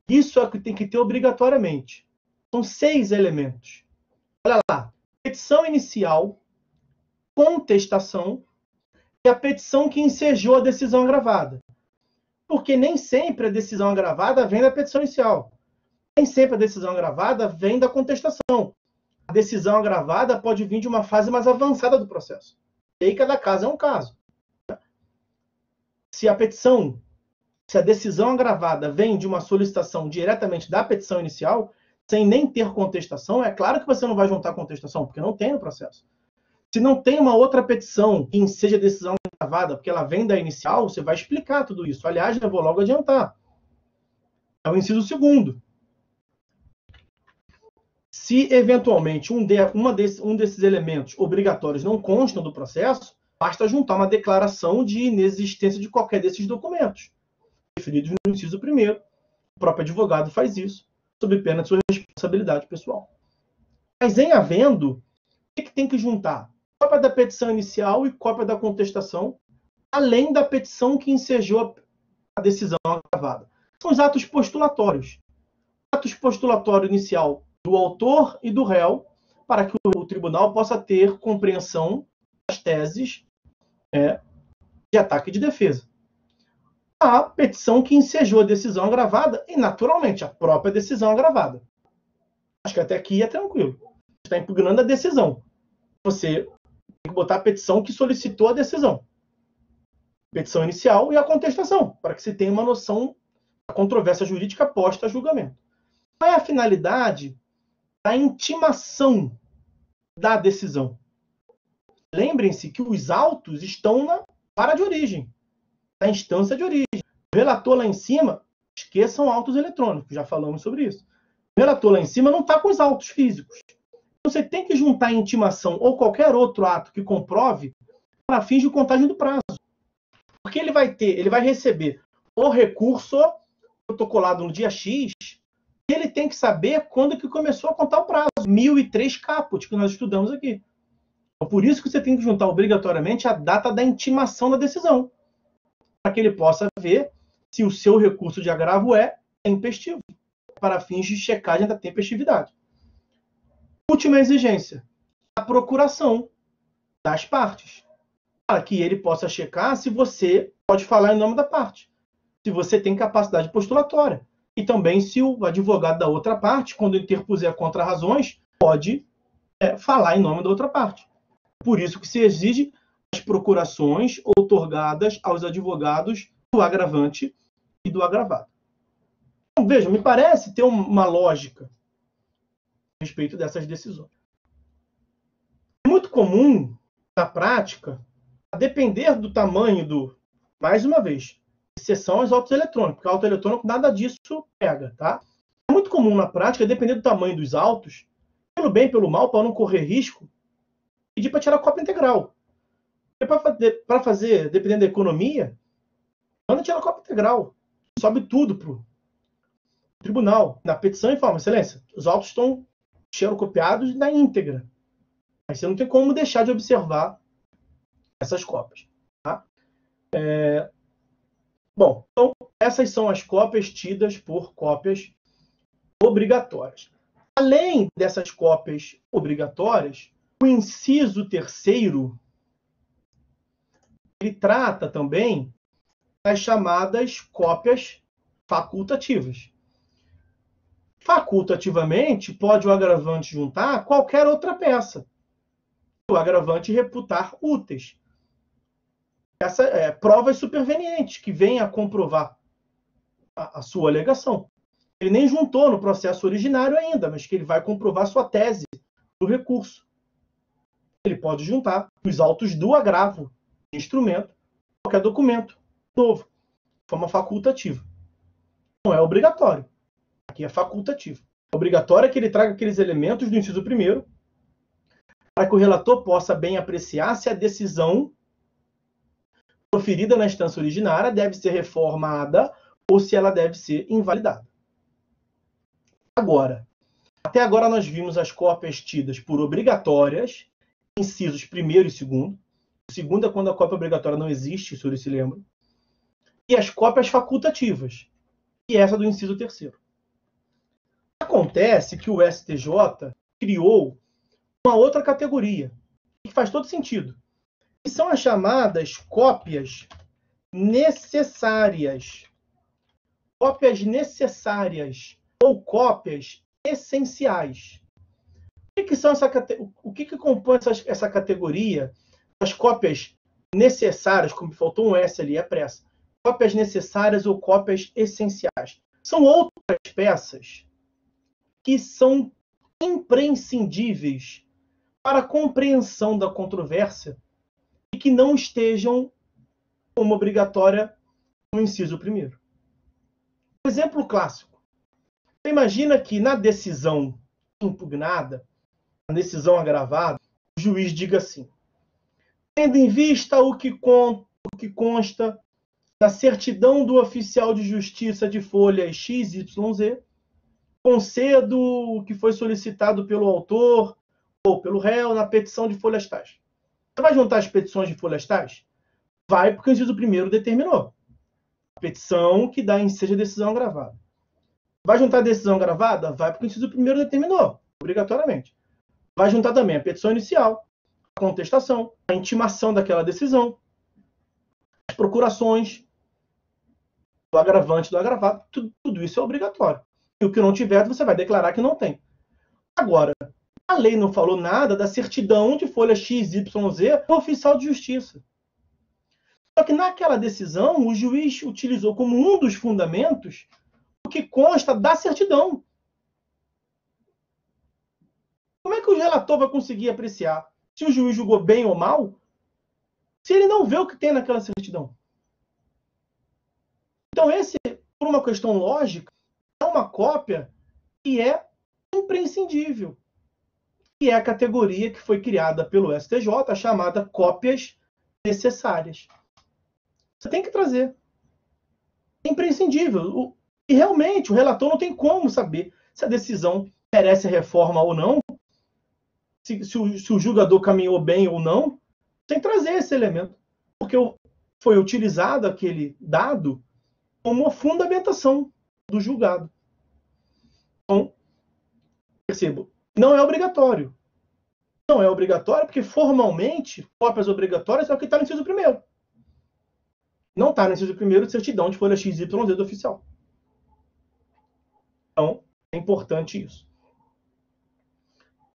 Isso é o que tem que ter obrigatoriamente. São 6 elementos. Olha lá, petição inicial, contestação e a petição que ensejou a decisão agravada. Porque nem sempre a decisão agravada vem da petição inicial. Nem sempre a decisão agravada vem da contestação. A decisão agravada pode vir de uma fase mais avançada do processo. E aí cada caso é um caso. Se a decisão agravada vem de uma solicitação diretamente da petição inicial, sem nem ter contestação, é claro que você não vai juntar contestação, porque não tem no processo. Se não tem uma outra petição que seja decisão agravada, porque ela vem da inicial, você vai explicar tudo isso. Aliás, eu vou logo adiantar. É o inciso 2º. Se, eventualmente, um desses elementos obrigatórios não constam do processo, basta juntar uma declaração de inexistência de qualquer desses documentos referidos no inciso 1º. O próprio advogado faz isso, sob pena de sua responsabilidade pessoal. Mas, em havendo, o que tem que juntar? Cópia da petição inicial e cópia da contestação, além da petição que ensejou a decisão agravada. São os atos postulatórios. Atos postulatório inicial do autor e do réu, para que o tribunal possa ter compreensão das teses de ataque e de defesa. A petição que ensejou a decisão agravada e, naturalmente, a própria decisão agravada. Acho que até aqui é tranquilo. Você está impugnando a decisão. Você tem que botar a petição que solicitou a decisão. Petição inicial e a contestação, para que se tenha uma noção da controvérsia jurídica posta a julgamento. Qual é a finalidade da intimação da decisão. Lembrem-se que os autos estão na vara de origem, na instância de origem. O relator lá em cima, esqueçam autos eletrônicos, já falamos sobre isso. O relator lá em cima não está com os autos físicos. Você tem que juntar a intimação ou qualquer outro ato que comprove para fins de contagem do prazo. Porque ele vai receber o recurso protocolado no dia X, e ele tem que saber quando que começou a contar o prazo. 1003 caput, que nós estudamos aqui. Então, por isso que você tem que juntar obrigatoriamente a data da intimação da decisão, para que ele possa ver se o seu recurso de agravo é tempestivo, para fins de checagem da tempestividade. Última exigência, a procuração das partes, para que ele possa checar se você pode falar em nome da parte, se você tem capacidade postulatória, e também se o advogado da outra parte, quando interpuser contra-razões, pode falar em nome da outra parte. Por isso que se exige as procurações outorgadas aos advogados do agravante e do agravado. Então, veja, me parece ter uma lógica a respeito dessas decisões. É muito comum, na prática, a depender do tamanho do... Mais uma vez, exceção aos autos eletrônicos, porque auto eletrônico nada disso pega, tá? É muito comum na prática, depender do tamanho dos autos, pelo bem, pelo mal, para não correr risco, pedir para tirar a cópia integral. Para fazer, dependendo da economia, manda tirar a cópia integral. Sobe tudo para o tribunal. Na petição informa, excelência, os autos estão xerocopiados na íntegra. Aí você não tem como deixar de observar essas cópias. Tá? Bom, então essas são as cópias tidas por cópias obrigatórias. Além dessas cópias obrigatórias, o inciso 3º, ele trata também das chamadas cópias facultativas. Facultativamente, pode o agravante juntar qualquer outra peça. O agravante reputar úteis. Essa provas supervenientes, que venham a comprovar a sua alegação. Ele nem juntou no processo originário ainda, mas que ele vai comprovar sua tese do recurso. Ele pode juntar os autos do agravo, instrumento, qualquer documento novo, de forma facultativa. Não é obrigatório. Aqui é facultativo. Obrigatório é que ele traga aqueles elementos do inciso 1º, para que o relator possa bem apreciar se a decisão proferida na instância originária deve ser reformada ou se ela deve ser invalidada. Agora, até agora nós vimos as cópias tidas por obrigatórias, incisos 1º e 2º. O segundo é quando a cópia obrigatória não existe, o senhor se lembra. E as cópias facultativas, e essa do inciso 3º. Acontece que o STJ criou uma outra categoria, que faz todo sentido, que são as chamadas cópias necessárias. Cópias necessárias ou cópias essenciais. O que compõe essa categoria? As cópias necessárias, como faltou um S ali, é pressa. Cópias necessárias ou cópias essenciais. São outras peças que são imprescindíveis para a compreensão da controvérsia e que não estejam como obrigatória no inciso 1º. Exemplo clássico. Você imagina que na decisão impugnada, na decisão agravada, o juiz diga assim: tendo em vista o que consta na certidão do oficial de justiça de folhas XYZ, concedo o que foi solicitado pelo autor ou pelo réu na petição de folhas tais. Você vai juntar as petições de folhas tais? Vai, porque o inciso 1º determinou. A petição que dá ensejo a decisão agravada. Vai juntar a decisão agravada? Vai, porque o inciso 1º determinou, obrigatoriamente. Vai juntar também a petição inicial, a contestação, a intimação daquela decisão, as procurações, do agravante do agravado. Tudo isso é obrigatório. E o que não tiver, você vai declarar que não tem. Agora, a lei não falou nada da certidão de folha XYZ do oficial de justiça. Só que naquela decisão, o juiz utilizou como um dos fundamentos o que consta da certidão. Como é que o relator vai conseguir apreciar se o juiz julgou bem ou mal se ele não vê o que tem naquela certidão? Então, esse, por uma questão lógica, é uma cópia que é imprescindível. E é a categoria que foi criada pelo STJ, chamada cópias necessárias. Você tem que trazer. É imprescindível. E realmente, o relator não tem como saber se a decisão merece reforma ou não, se o julgador caminhou bem ou não, sem trazer esse elemento. Porque foi utilizado aquele dado como uma fundamentação do julgado. Então, percebo, não é obrigatório. Não é obrigatório porque, formalmente, cópias obrigatórias é o que está no inciso 1º. Não está no inciso 1º de certidão de folha XYZ do oficial. Então, é importante isso.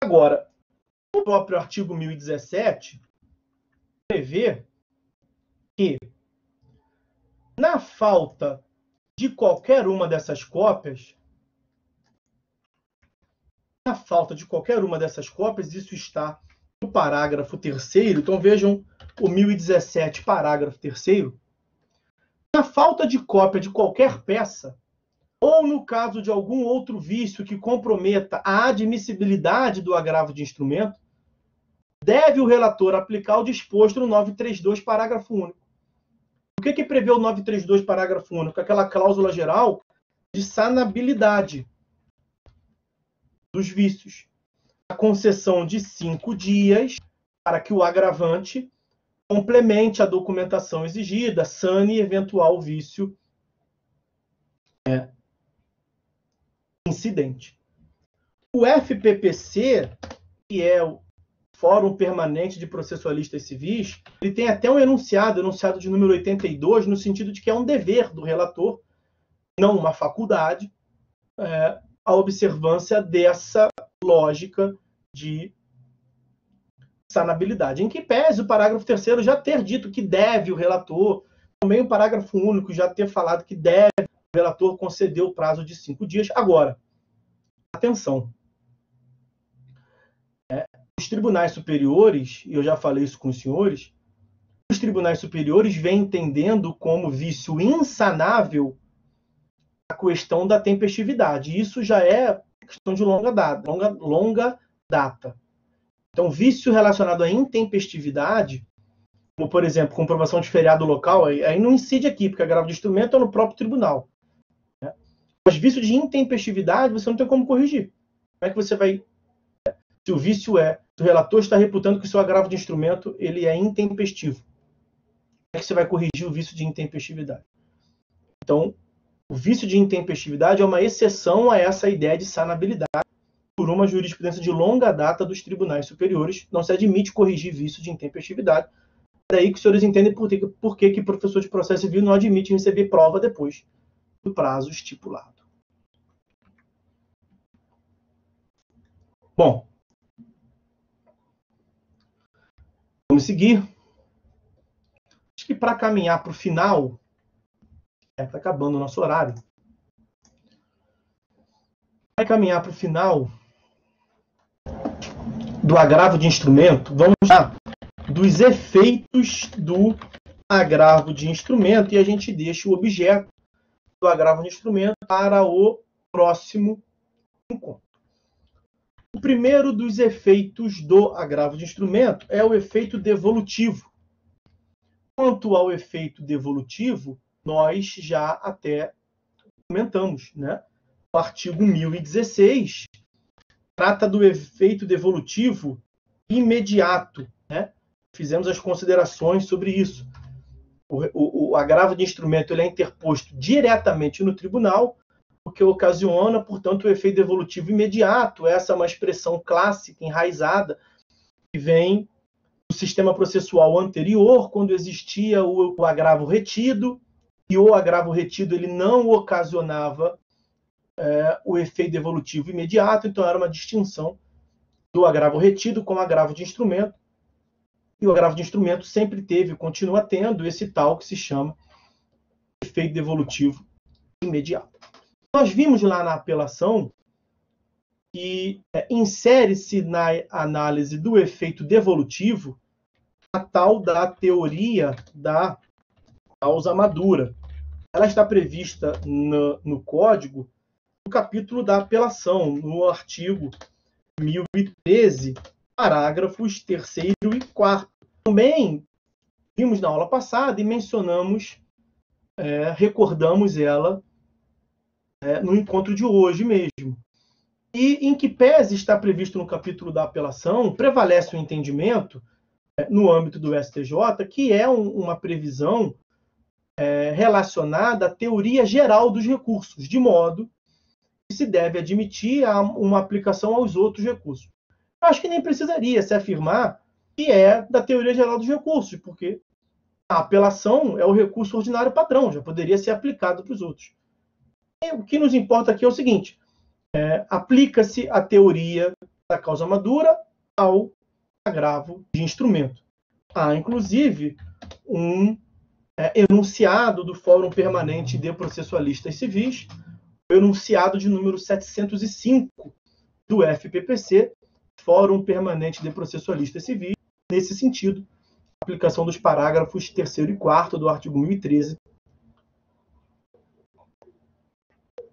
Agora, o próprio artigo 1017 prevê que, na falta de qualquer uma dessas cópias, isso está no parágrafo 3º. Então, vejam o 1017, parágrafo 3º. Na falta de cópia de qualquer peça, ou no caso de algum outro vício que comprometa a admissibilidade do agravo de instrumento, deve o relator aplicar o disposto no 932, parágrafo único. O que prevê o 932, parágrafo único? Aquela cláusula geral de sanabilidade dos vícios. A concessão de 5 dias para que o agravante complemente a documentação exigida, sane eventual vício incidente. O FPPC, que é o Fórum Permanente de Processualistas Civis, ele tem até um enunciado de número 82, no sentido de que é um dever do relator, não uma faculdade, a observância dessa lógica de sanabilidade. Em que pese o parágrafo 3º já ter dito que deve o relator, também o parágrafo único já ter falado que deve o relator conceder o prazo de 5 dias. Agora, atenção. Os tribunais superiores, e eu já falei isso com os senhores, os tribunais superiores vêm entendendo como vício insanável a questão da tempestividade. Isso já é questão de longa data. Então, vício relacionado à intempestividade, como, por exemplo, comprovação de feriado local, aí não incide aqui, porque agravo de instrumento é no próprio tribunal. Mas vício de intempestividade, você não tem como corrigir. Como é que você vai... Se o vício o relator está reputando que o seu agravo de instrumento ele é intempestivo. Como é que você vai corrigir o vício de intempestividade? Então, o vício de intempestividade é uma exceção a essa ideia de sanabilidade por uma jurisprudência de longa data dos tribunais superiores. Não se admite corrigir vício de intempestividade. É daí que os senhores entendem por que professor de processo civil não admite receber prova depois do prazo estipulado. Bom, vamos seguir. Acho que para caminhar para o final, está acabando o nosso horário. Para caminhar para o final do agravo de instrumento, vamos falar dos efeitos do agravo de instrumento e a gente deixa o objeto do agravo de instrumento para o próximo encontro. O primeiro dos efeitos do agravo de instrumento é o efeito devolutivo. Quanto ao efeito devolutivo, nós já até comentamos, né? O artigo 1016 trata do efeito devolutivo imediato, né? Fizemos as considerações sobre isso. O agravo de instrumento ele é interposto diretamente no tribunal, o que ocasiona, portanto, o efeito devolutivo imediato. Essa é uma expressão clássica, enraizada, que vem do sistema processual anterior, quando existia o agravo retido, e o agravo retido ele não ocasionava o efeito devolutivo imediato, então era uma distinção do agravo retido com o agravo de instrumento, e o agravo de instrumento sempre teve e continua tendo esse tal que se chama efeito devolutivo imediato. Nós vimos lá na apelação que insere-se na análise do efeito devolutivo a tal da teoria da causa madura. Ela está prevista no Código, no capítulo da apelação, no artigo 1013, parágrafos 3º e 4º. Também vimos na aula passada e mencionamos, recordamos ela no encontro de hoje mesmo. E em que pese está previsto no capítulo da apelação, prevalece o entendimento, no âmbito do STJ, que é uma previsão relacionada à teoria geral dos recursos, de modo que se deve admitir uma aplicação aos outros recursos. Eu acho que nem precisaria se afirmar que é da teoria geral dos recursos, porque a apelação é o recurso ordinário padrão, já poderia ser aplicado para os outros. E o que nos importa aqui é o seguinte: aplica-se a teoria da causa madura ao agravo de instrumento. Há, inclusive, um enunciado do Fórum Permanente de Processualistas Civis, o enunciado de número 705 do FPPC, Fórum Permanente de Processualistas Civis, nesse sentido, aplicação dos parágrafos 3º e 4º do artigo 1013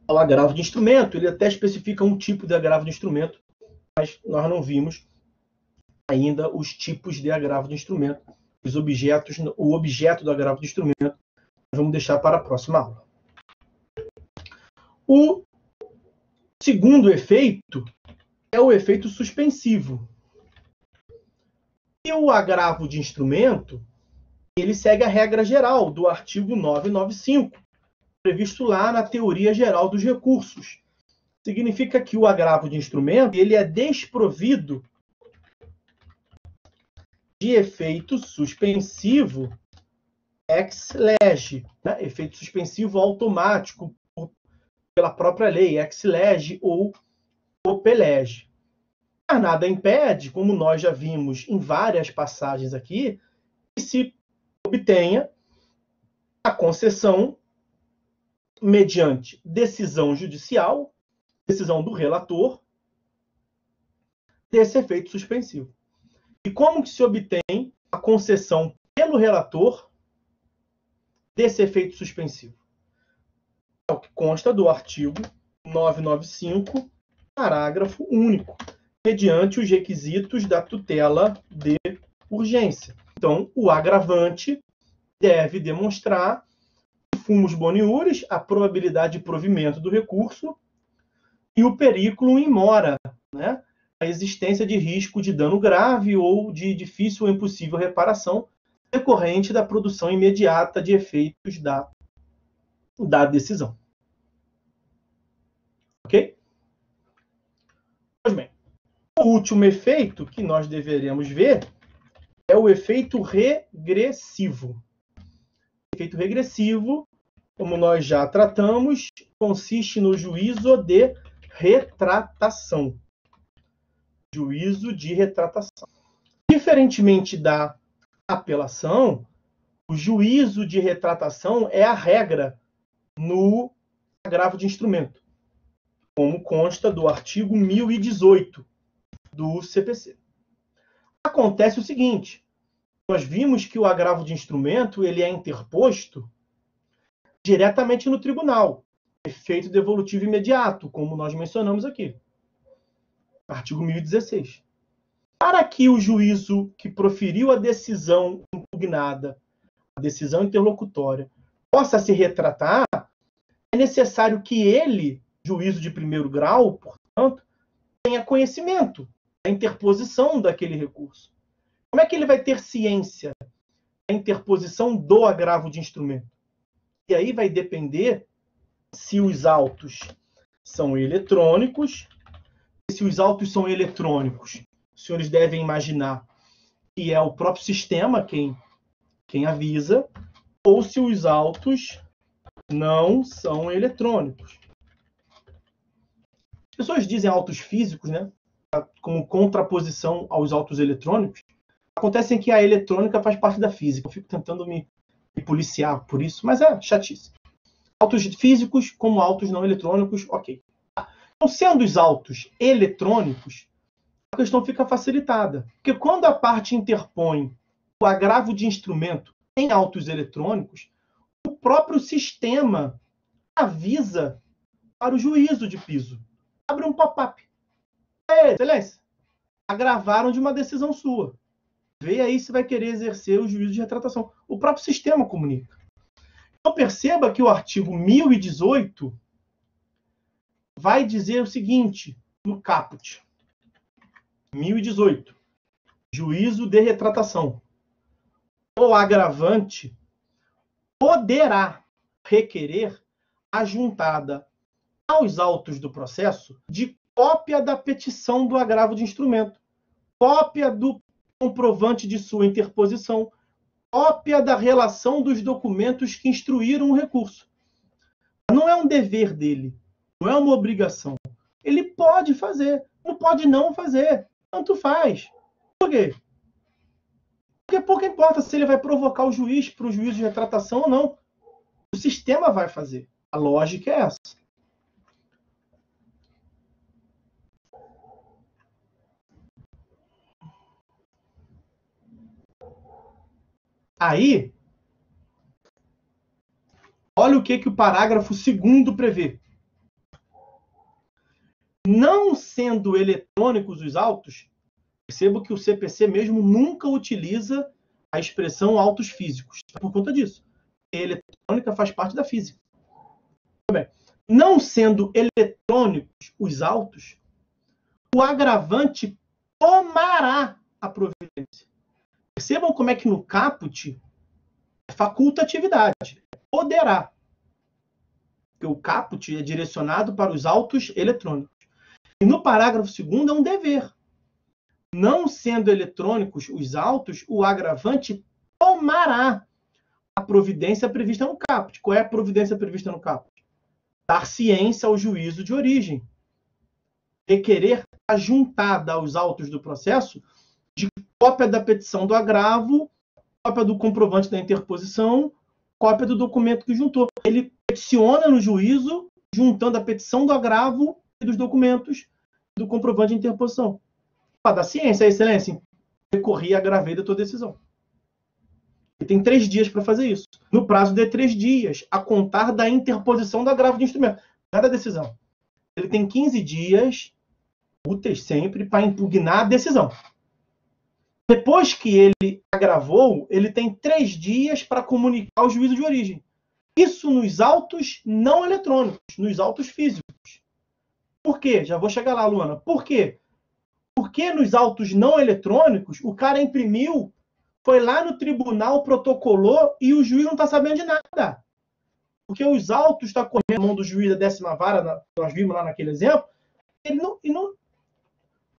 ao agravo de instrumento. Ele até especifica um tipo de agravo de instrumento, mas nós não vimos ainda os tipos de agravo de instrumento, os objetos, o objeto do agravo de instrumento, nós vamos deixar para a próxima aula. O segundo efeito é o efeito suspensivo. E o agravo de instrumento, ele segue a regra geral do artigo 995, previsto lá na teoria geral dos recursos. Significa que o agravo de instrumento ele é desprovido de efeito suspensivo ex lege, né? Efeito suspensivo automático pela própria lei, ex lege ou ope lege. Mas nada impede, como nós já vimos em várias passagens aqui, que se obtenha a concessão mediante decisão judicial, decisão do relator, desse efeito suspensivo. E como que se obtém a concessão pelo relator desse efeito suspensivo? É o que consta do artigo 995, parágrafo único, mediante os requisitos da tutela de urgência. Então, o agravante deve demonstrar fumus boniuris, a probabilidade de provimento do recurso, e o periculum in mora, né? A existência de risco de dano grave ou de difícil ou impossível reparação decorrente da produção imediata de efeitos da decisão. Ok? Pois bem, o último efeito que nós deveremos ver é o efeito regressivo. O efeito regressivo, como nós já tratamos, consiste no juízo de retratação. Juízo de retratação. Diferentemente da apelação, o juízo de retratação é a regra no agravo de instrumento, como consta do artigo 1018 do CPC. Acontece o seguinte: nós vimos que o agravo de instrumento ele é interposto diretamente no tribunal, efeito devolutivo imediato, como nós mencionamos aqui. Artigo 1016. Para que o juízo que proferiu a decisão impugnada, a decisão interlocutória, possa se retratar, é necessário que ele, juízo de primeiro grau, portanto, tenha conhecimento da interposição daquele recurso. Como é que ele vai ter ciência da interposição do agravo de instrumento? E aí vai depender se os autos são eletrônicos. Se os autos são eletrônicos, os senhores devem imaginar que é o próprio sistema quem avisa, ou se os autos não são eletrônicos. As pessoas dizem autos físicos, né, como contraposição aos autos eletrônicos. Acontece que a eletrônica faz parte da física. Eu fico tentando me policiar por isso, mas é chatice. Autos físicos como autos não eletrônicos, ok. Então, sendo os autos eletrônicos, a questão fica facilitada. Porque quando a parte interpõe o agravo de instrumento em autos eletrônicos, o próprio sistema avisa para o juízo de piso. Abre um pop-up. Excelência, agravaram de uma decisão sua. Vê aí se vai querer exercer o juízo de retratação. O próprio sistema comunica. Então perceba que o artigo 1018 vai dizer o seguinte, no caput. 1018. Juízo de retratação. O agravante poderá requerer a juntada aos autos do processo de cópia da petição do agravo de instrumento, cópia do comprovante de sua interposição, cópia da relação dos documentos que instruíram o recurso. Não é um dever dele, não é uma obrigação. Ele pode fazer, não pode não fazer, tanto faz. Por quê? Porque pouco importa se ele vai provocar o juiz para o juízo de retratação ou não. O sistema vai fazer. A lógica é essa. Aí, olha o que o parágrafo 2º prevê. Não sendo eletrônicos os autos, percebo que o CPC mesmo nunca utiliza a expressão autos físicos. Por conta disso. A eletrônica faz parte da física. Bem, não sendo eletrônicos os autos, o agravante tomará a providência. Percebam como é que no caput é facultatividade. Poderá. Porque o caput é direcionado para os autos eletrônicos. E no parágrafo 2º é um dever. Não sendo eletrônicos os autos, o agravante tomará a providência prevista no caput. Qual é a providência prevista no caput? Dar ciência ao juízo de origem. Requerer a juntada aos autos do processo de cópia da petição do agravo, cópia do comprovante da interposição, cópia do documento que juntou. Ele peticiona no juízo, juntando a petição do agravo e dos documentos do comprovante de interposição. Para dar ciência, a excelência, recorri e agravei da tua decisão. Ele tem 3 dias para fazer isso. No prazo de 3 dias, a contar da interposição do agravo de instrumento. Cada decisão. Ele tem 15 dias úteis sempre para impugnar a decisão. Depois que ele agravou, ele tem 3 dias para comunicar o juízo de origem. Isso nos autos não eletrônicos, nos autos físicos. Por quê? Já vou chegar lá, Luana. Por quê? Porque nos autos não eletrônicos, o cara imprimiu, foi lá no tribunal, protocolou e o juiz não está sabendo de nada. Porque os autos estão correndo na mão do juiz da 10ª vara, nós vimos lá naquele exemplo,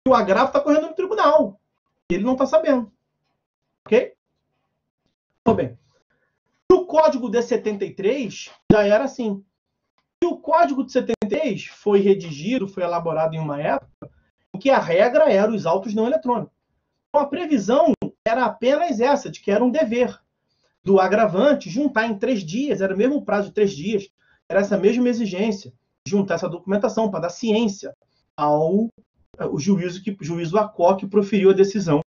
o agravo está correndo no tribunal. Ele não está sabendo. Ok? Muito bem. No Código de 73, já era assim. E o Código de 73 foi redigido, foi elaborado em uma época em que a regra era os autos não eletrônicos. Então, a previsão era apenas essa, de que era um dever do agravante juntar em 3 dias, era o mesmo prazo de 3 dias, era essa mesma exigência, juntar essa documentação para dar ciência ao juízo ACO que proferiu a decisão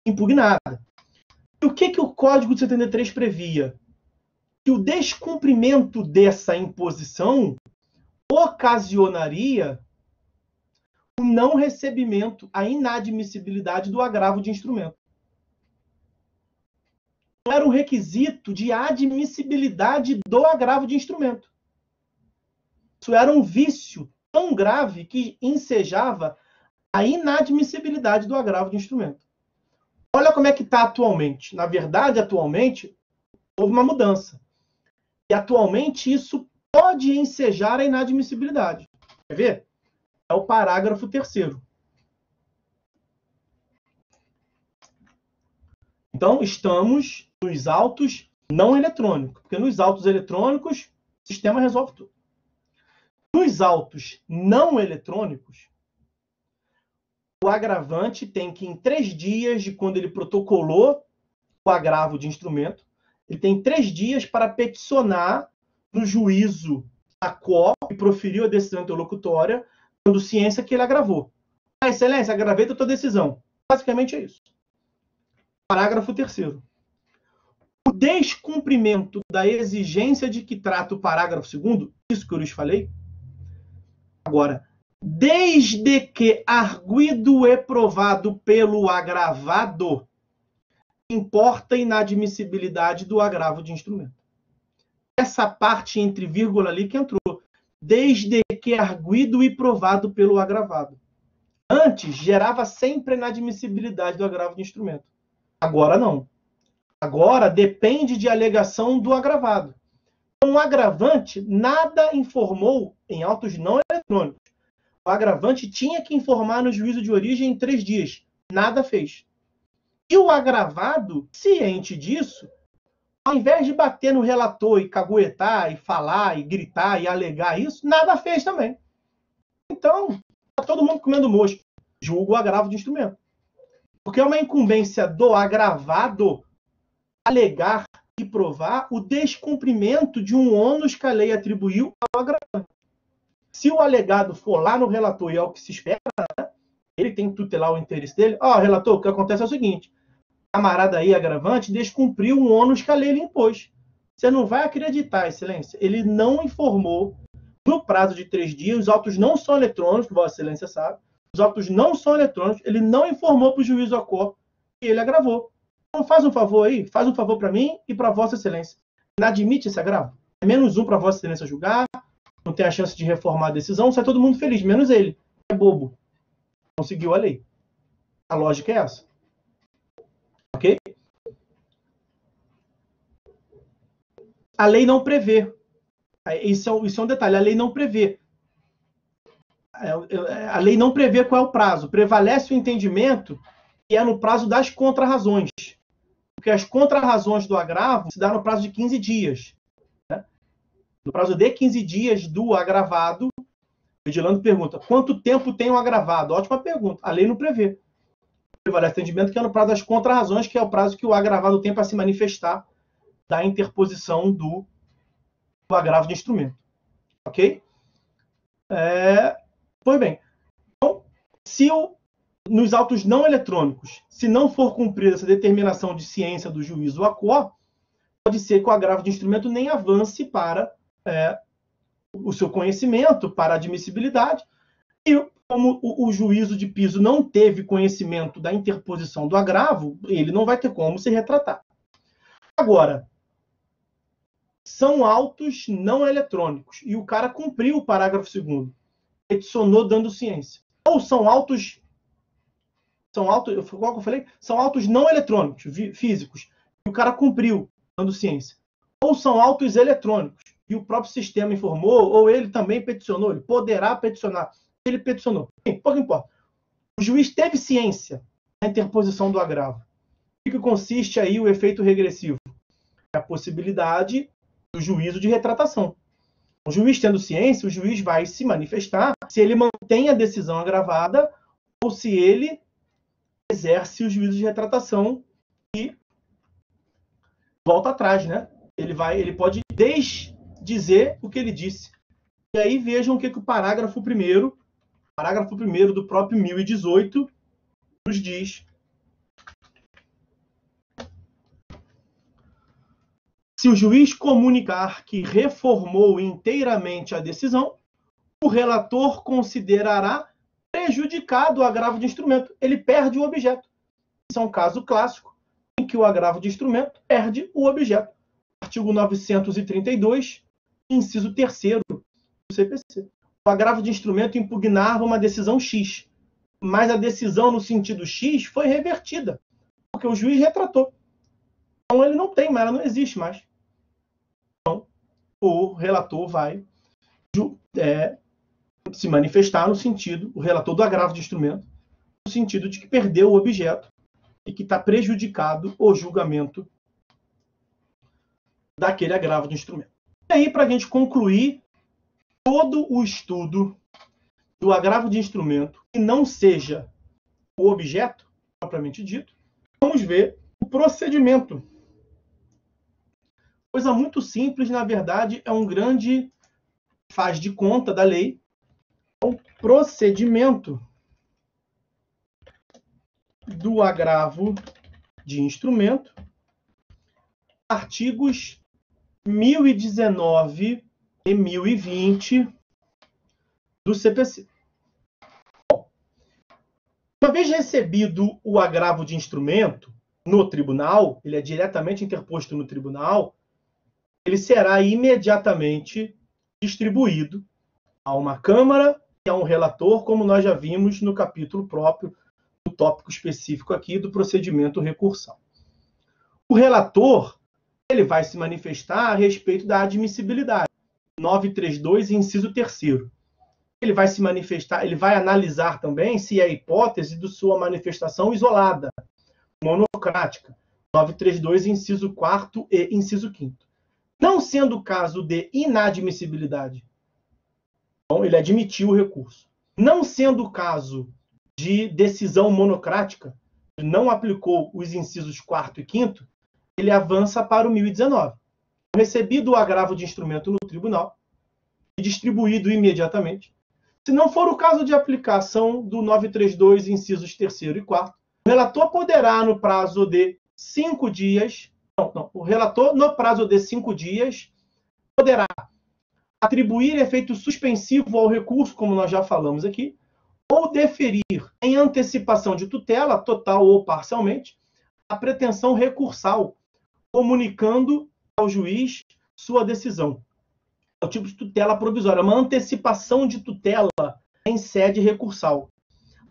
impugnada. E o que o Código de 73 previa? Que o descumprimento dessa imposição ocasionaria o não recebimento, a inadmissibilidade do agravo de instrumento. Era um requisito de admissibilidade do agravo de instrumento. Isso era um vício tão grave que ensejava a inadmissibilidade do agravo de instrumento. Olha como é que está atualmente. Na verdade, atualmente, houve uma mudança. E atualmente isso pode ensejar a inadmissibilidade. Quer ver? É o parágrafo 3º. Então, estamos nos autos não eletrônicos. Porque nos autos eletrônicos, o sistema resolve tudo. Nos autos não eletrônicos, o agravante tem que, em 3 dias de quando ele protocolou o agravo de instrumento, ele tem 3 dias para peticionar no juízo ACO, que proferiu a decisão interlocutória, dando ciência que ele agravou. A excelência, agravei da tua decisão. Basicamente é isso. Parágrafo 3º. O descumprimento da exigência de que trata o parágrafo 2º, isso que eu lhes falei. Agora, desde que arguido e provado pelo agravado, importa a inadmissibilidade do agravo de instrumento. Essa parte entre vírgula ali que entrou. Desde que arguido e provado pelo agravado. Antes, gerava sempre a inadmissibilidade do agravo de instrumento. Agora não. Agora depende de alegação do agravado. Então, o agravante nada informou em autos não eletrônicos. O agravante tinha que informar no juízo de origem em 3 dias. Nada fez. E o agravado, ciente disso, ao invés de bater no relator e caguetar, e falar, e gritar, e alegar isso, nada fez também. Então, está todo mundo comendo mosca. Julga o agravo de instrumento. Porque é uma incumbência do agravado alegar e provar o descumprimento de um ônus que a lei atribuiu ao agravante. Se o alegado for lá no relator e é o que se espera, né, ele tem que tutelar o interesse dele. Relator, o que acontece é o seguinte, o camarada aí, agravante, descumpriu um ônus que a lei lhe impôs. Você não vai acreditar, excelência. Ele não informou no prazo de 3 dias, os autos não são eletrônicos, Vossa Excelência sabe, os autos não são eletrônicos, ele não informou para o juiz do acordo e ele agravou. Então faz um favor aí, faz um favor para mim e para Vossa Excelência. Inadmite esse agravo. É -1 para Vossa Excelência julgar, não tem a chance de reformar a decisão, sai todo mundo feliz, menos ele. É bobo. Conseguiu a lei. A lógica é essa. Ok? A lei não prevê. Isso é um detalhe. A lei não prevê. A lei não prevê qual é o prazo. Prevalece o entendimento que é no prazo das contrarrazões. Porque as contrarrazões do agravo se dá no prazo de 15 dias. Né? No prazo de 15 dias do agravado, o Edilando pergunta, quanto tempo tem um agravado? Ótima pergunta. A lei não prevê. Prevalece o entendimento que é no prazo das contrarrazões, que é o prazo que o agravado tem para se manifestar da interposição do agravo de instrumento. Ok? Pois bem. Então, se nos autos não eletrônicos, se não for cumprida essa determinação de ciência do juízo ACOR, pode ser que o agravo de instrumento nem avance para o seu conhecimento, para a admissibilidade, e como o juízo de piso não teve conhecimento da interposição do agravo, ele não vai ter como se retratar. Agora, são autos não eletrônicos, e o cara cumpriu o parágrafo 2º, peticionou dando ciência. Ou são autos qual que eu falei? São autos não eletrônicos, físicos, e o cara cumpriu dando ciência. Ou são autos eletrônicos, e o próprio sistema informou, ou ele também peticionou, ele poderá peticionar. Ele peticionou. Pouco importa. O juiz teve ciência da interposição do agravo. O que consiste aí o efeito regressivo? É a possibilidade do juízo de retratação. O juiz tendo ciência, o juiz vai se manifestar se ele mantém a decisão agravada ou se ele exerce o juízo de retratação e volta atrás, né? Ele pode desdizer o que ele disse. E aí vejam o que o parágrafo 1º do próprio 1018 nos diz. Se o juiz comunicar que reformou inteiramente a decisão, o relator considerará prejudicado o agravo de instrumento. Ele perde o objeto. Isso é um caso clássico em que o agravo de instrumento perde o objeto. Artigo 932, inciso 3º do CPC. O agravo de instrumento impugnava uma decisão X, mas a decisão no sentido X foi revertida, porque o juiz retratou. Então ele não tem mais, ela não existe mais. Então o relator vai se manifestar no sentido, o relator do agravo de instrumento, no sentido de que perdeu o objeto e que está prejudicado o julgamento daquele agravo de instrumento. E aí, para a gente concluir todo o estudo do agravo de instrumento que não seja o objeto, propriamente dito, vamos ver o procedimento. Coisa muito simples, na verdade, é um grande faz de conta da lei. procedimento do agravo de instrumento, artigos 1019 e 1020 do CPC. Bom, uma vez recebido o agravo de instrumento no tribunal, ele é diretamente interposto no tribunal, ele será imediatamente distribuído a uma Câmara e a um relator, como nós já vimos no capítulo próprio, no tópico específico aqui do procedimento recursal. O relator, ele vai se manifestar a respeito da admissibilidade. 932, inciso 3º. Ele vai se manifestar, ele vai analisar também se é a hipótese de sua manifestação isolada, monocrática. 932, inciso 4º e inciso 5º. Não sendo o caso de inadmissibilidade, então ele admitiu o recurso. Não sendo o caso de decisão monocrática, não aplicou os incisos 4º e 5º, ele avança para o 1019. Recebido o agravo de instrumento no tribunal e distribuído imediatamente. Se não for o caso de aplicação do 932, incisos 3º e 4º, o relator poderá, no prazo de 5 dias, o relator, no prazo de 5 dias, poderá atribuir efeito suspensivo ao recurso, como nós já falamos aqui, ou deferir em antecipação de tutela, total ou parcialmente, a pretensão recursal, comunicando ao juiz sua decisão. É o tipo de tutela provisória, uma antecipação de tutela em sede recursal.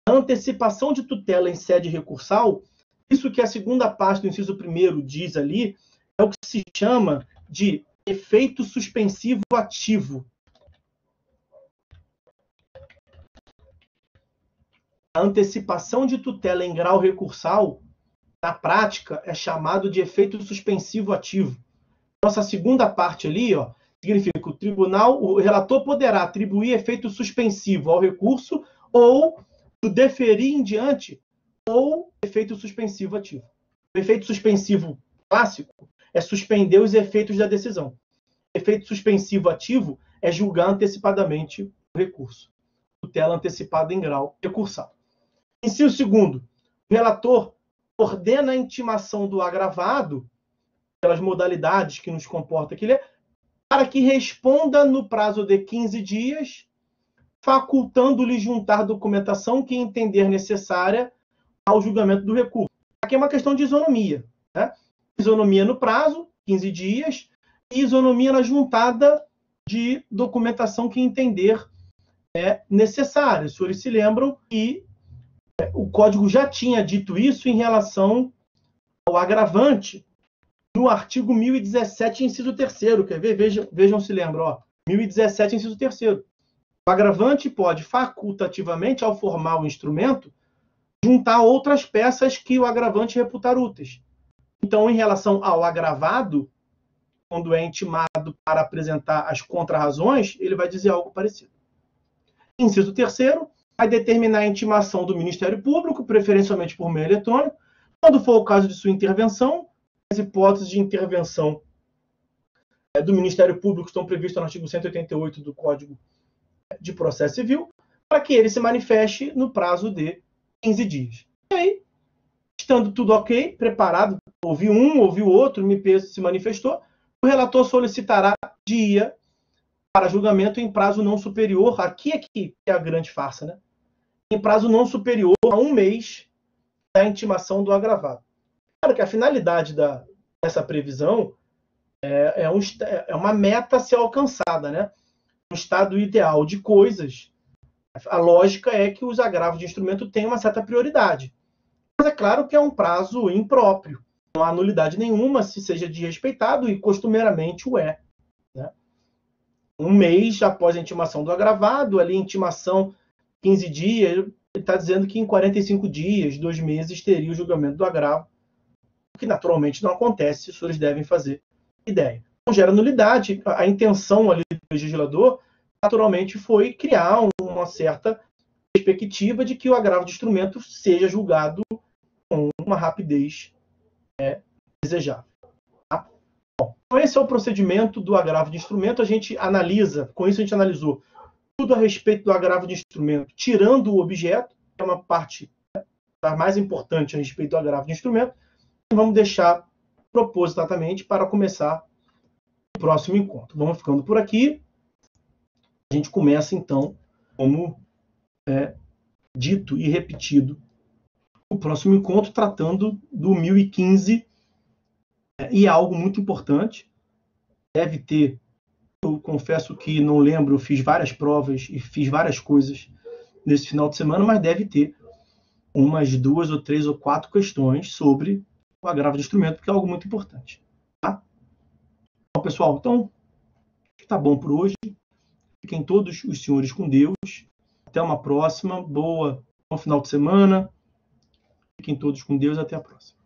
A antecipação de tutela em sede recursal, isso que a segunda parte do inciso 1º diz ali, é o que se chama de efeito suspensivo ativo. A antecipação de tutela em grau recursal, na prática, é chamado de efeito suspensivo ativo. Nossa segunda parte ali, significa que o tribunal, o relator poderá atribuir efeito suspensivo ao recurso ou do deferir em diante ou efeito suspensivo ativo. O efeito suspensivo clássico é suspender os efeitos da decisão. O efeito suspensivo ativo é julgar antecipadamente o recurso. Tutela antecipada em grau recursal. Inciso 2º, o relator ordena a intimação do agravado, pelas modalidades que nos comporta aqui, para que responda no prazo de 15 dias, facultando-lhe juntar documentação que entender necessária ao julgamento do recurso. Aqui é uma questão de isonomia. Né? Isonomia no prazo, 15 dias, e isonomia na juntada de documentação que entender necessária. Os senhores se lembram que o Código já tinha dito isso em relação ao agravante no artigo 1017, inciso 3º. Quer ver? Vejam se lembram. 1017, inciso 3º. O agravante pode, facultativamente, ao formar o instrumento, juntar outras peças que o agravante reputar úteis. Então, em relação ao agravado, quando é intimado para apresentar as contrarrazões, ele vai dizer algo parecido. Inciso 3º, vai determinar a intimação do Ministério Público, preferencialmente por meio eletrônico, quando for o caso de sua intervenção. As hipóteses de intervenção do Ministério Público estão previstas no artigo 188 do Código de Processo Civil, para que ele se manifeste no prazo de 15 dias. E aí, estando tudo ok, preparado, ouviu um, ouviu outro, o MP se manifestou, o relator solicitará dia para julgamento em prazo não superior, aqui é que é a grande farsa, né? Em prazo não superior a 1 mês da intimação do agravado. Claro que a finalidade dessa previsão é uma meta a ser alcançada, né? Um estado ideal de coisas, a lógica é que os agravos de instrumento têm uma certa prioridade. Mas é claro que é um prazo impróprio. Não há nulidade nenhuma se seja desrespeitado e costumeiramente o é. Né? 1 mês após a intimação do agravado, ali intimação 15 dias, ele está dizendo que em 45 dias, 2 meses, teria o julgamento do agravo, o que naturalmente não acontece, os senhores devem fazer ideia. Não gera nulidade, a intenção ali do legislador, naturalmente, foi criar uma certa perspectiva de que o agravo de instrumento seja julgado com uma rapidez desejável. Tá? Bom, então esse é o procedimento do agravo de instrumento. A gente analisa, com isso a gente analisou tudo a respeito do agravo de instrumento, tirando o objeto, que é uma parte mais importante a respeito do agravo de instrumento, vamos deixar propositadamente para começar o próximo encontro. Vamos ficando por aqui. A gente começa, então, como dito e repetido, o próximo encontro tratando do 1015, e algo muito importante. Deve ter, eu confesso que não lembro, fiz várias provas e fiz várias coisas nesse final de semana, mas deve ter umas 2 ou 3 ou 4 questões sobre o agravo de instrumento, porque é algo muito importante. Tá? Bom, pessoal, então, tá bom por hoje. Fiquem todos os senhores com Deus. Até uma próxima. Bom final de semana. Fiquem todos com Deus. Até a próxima.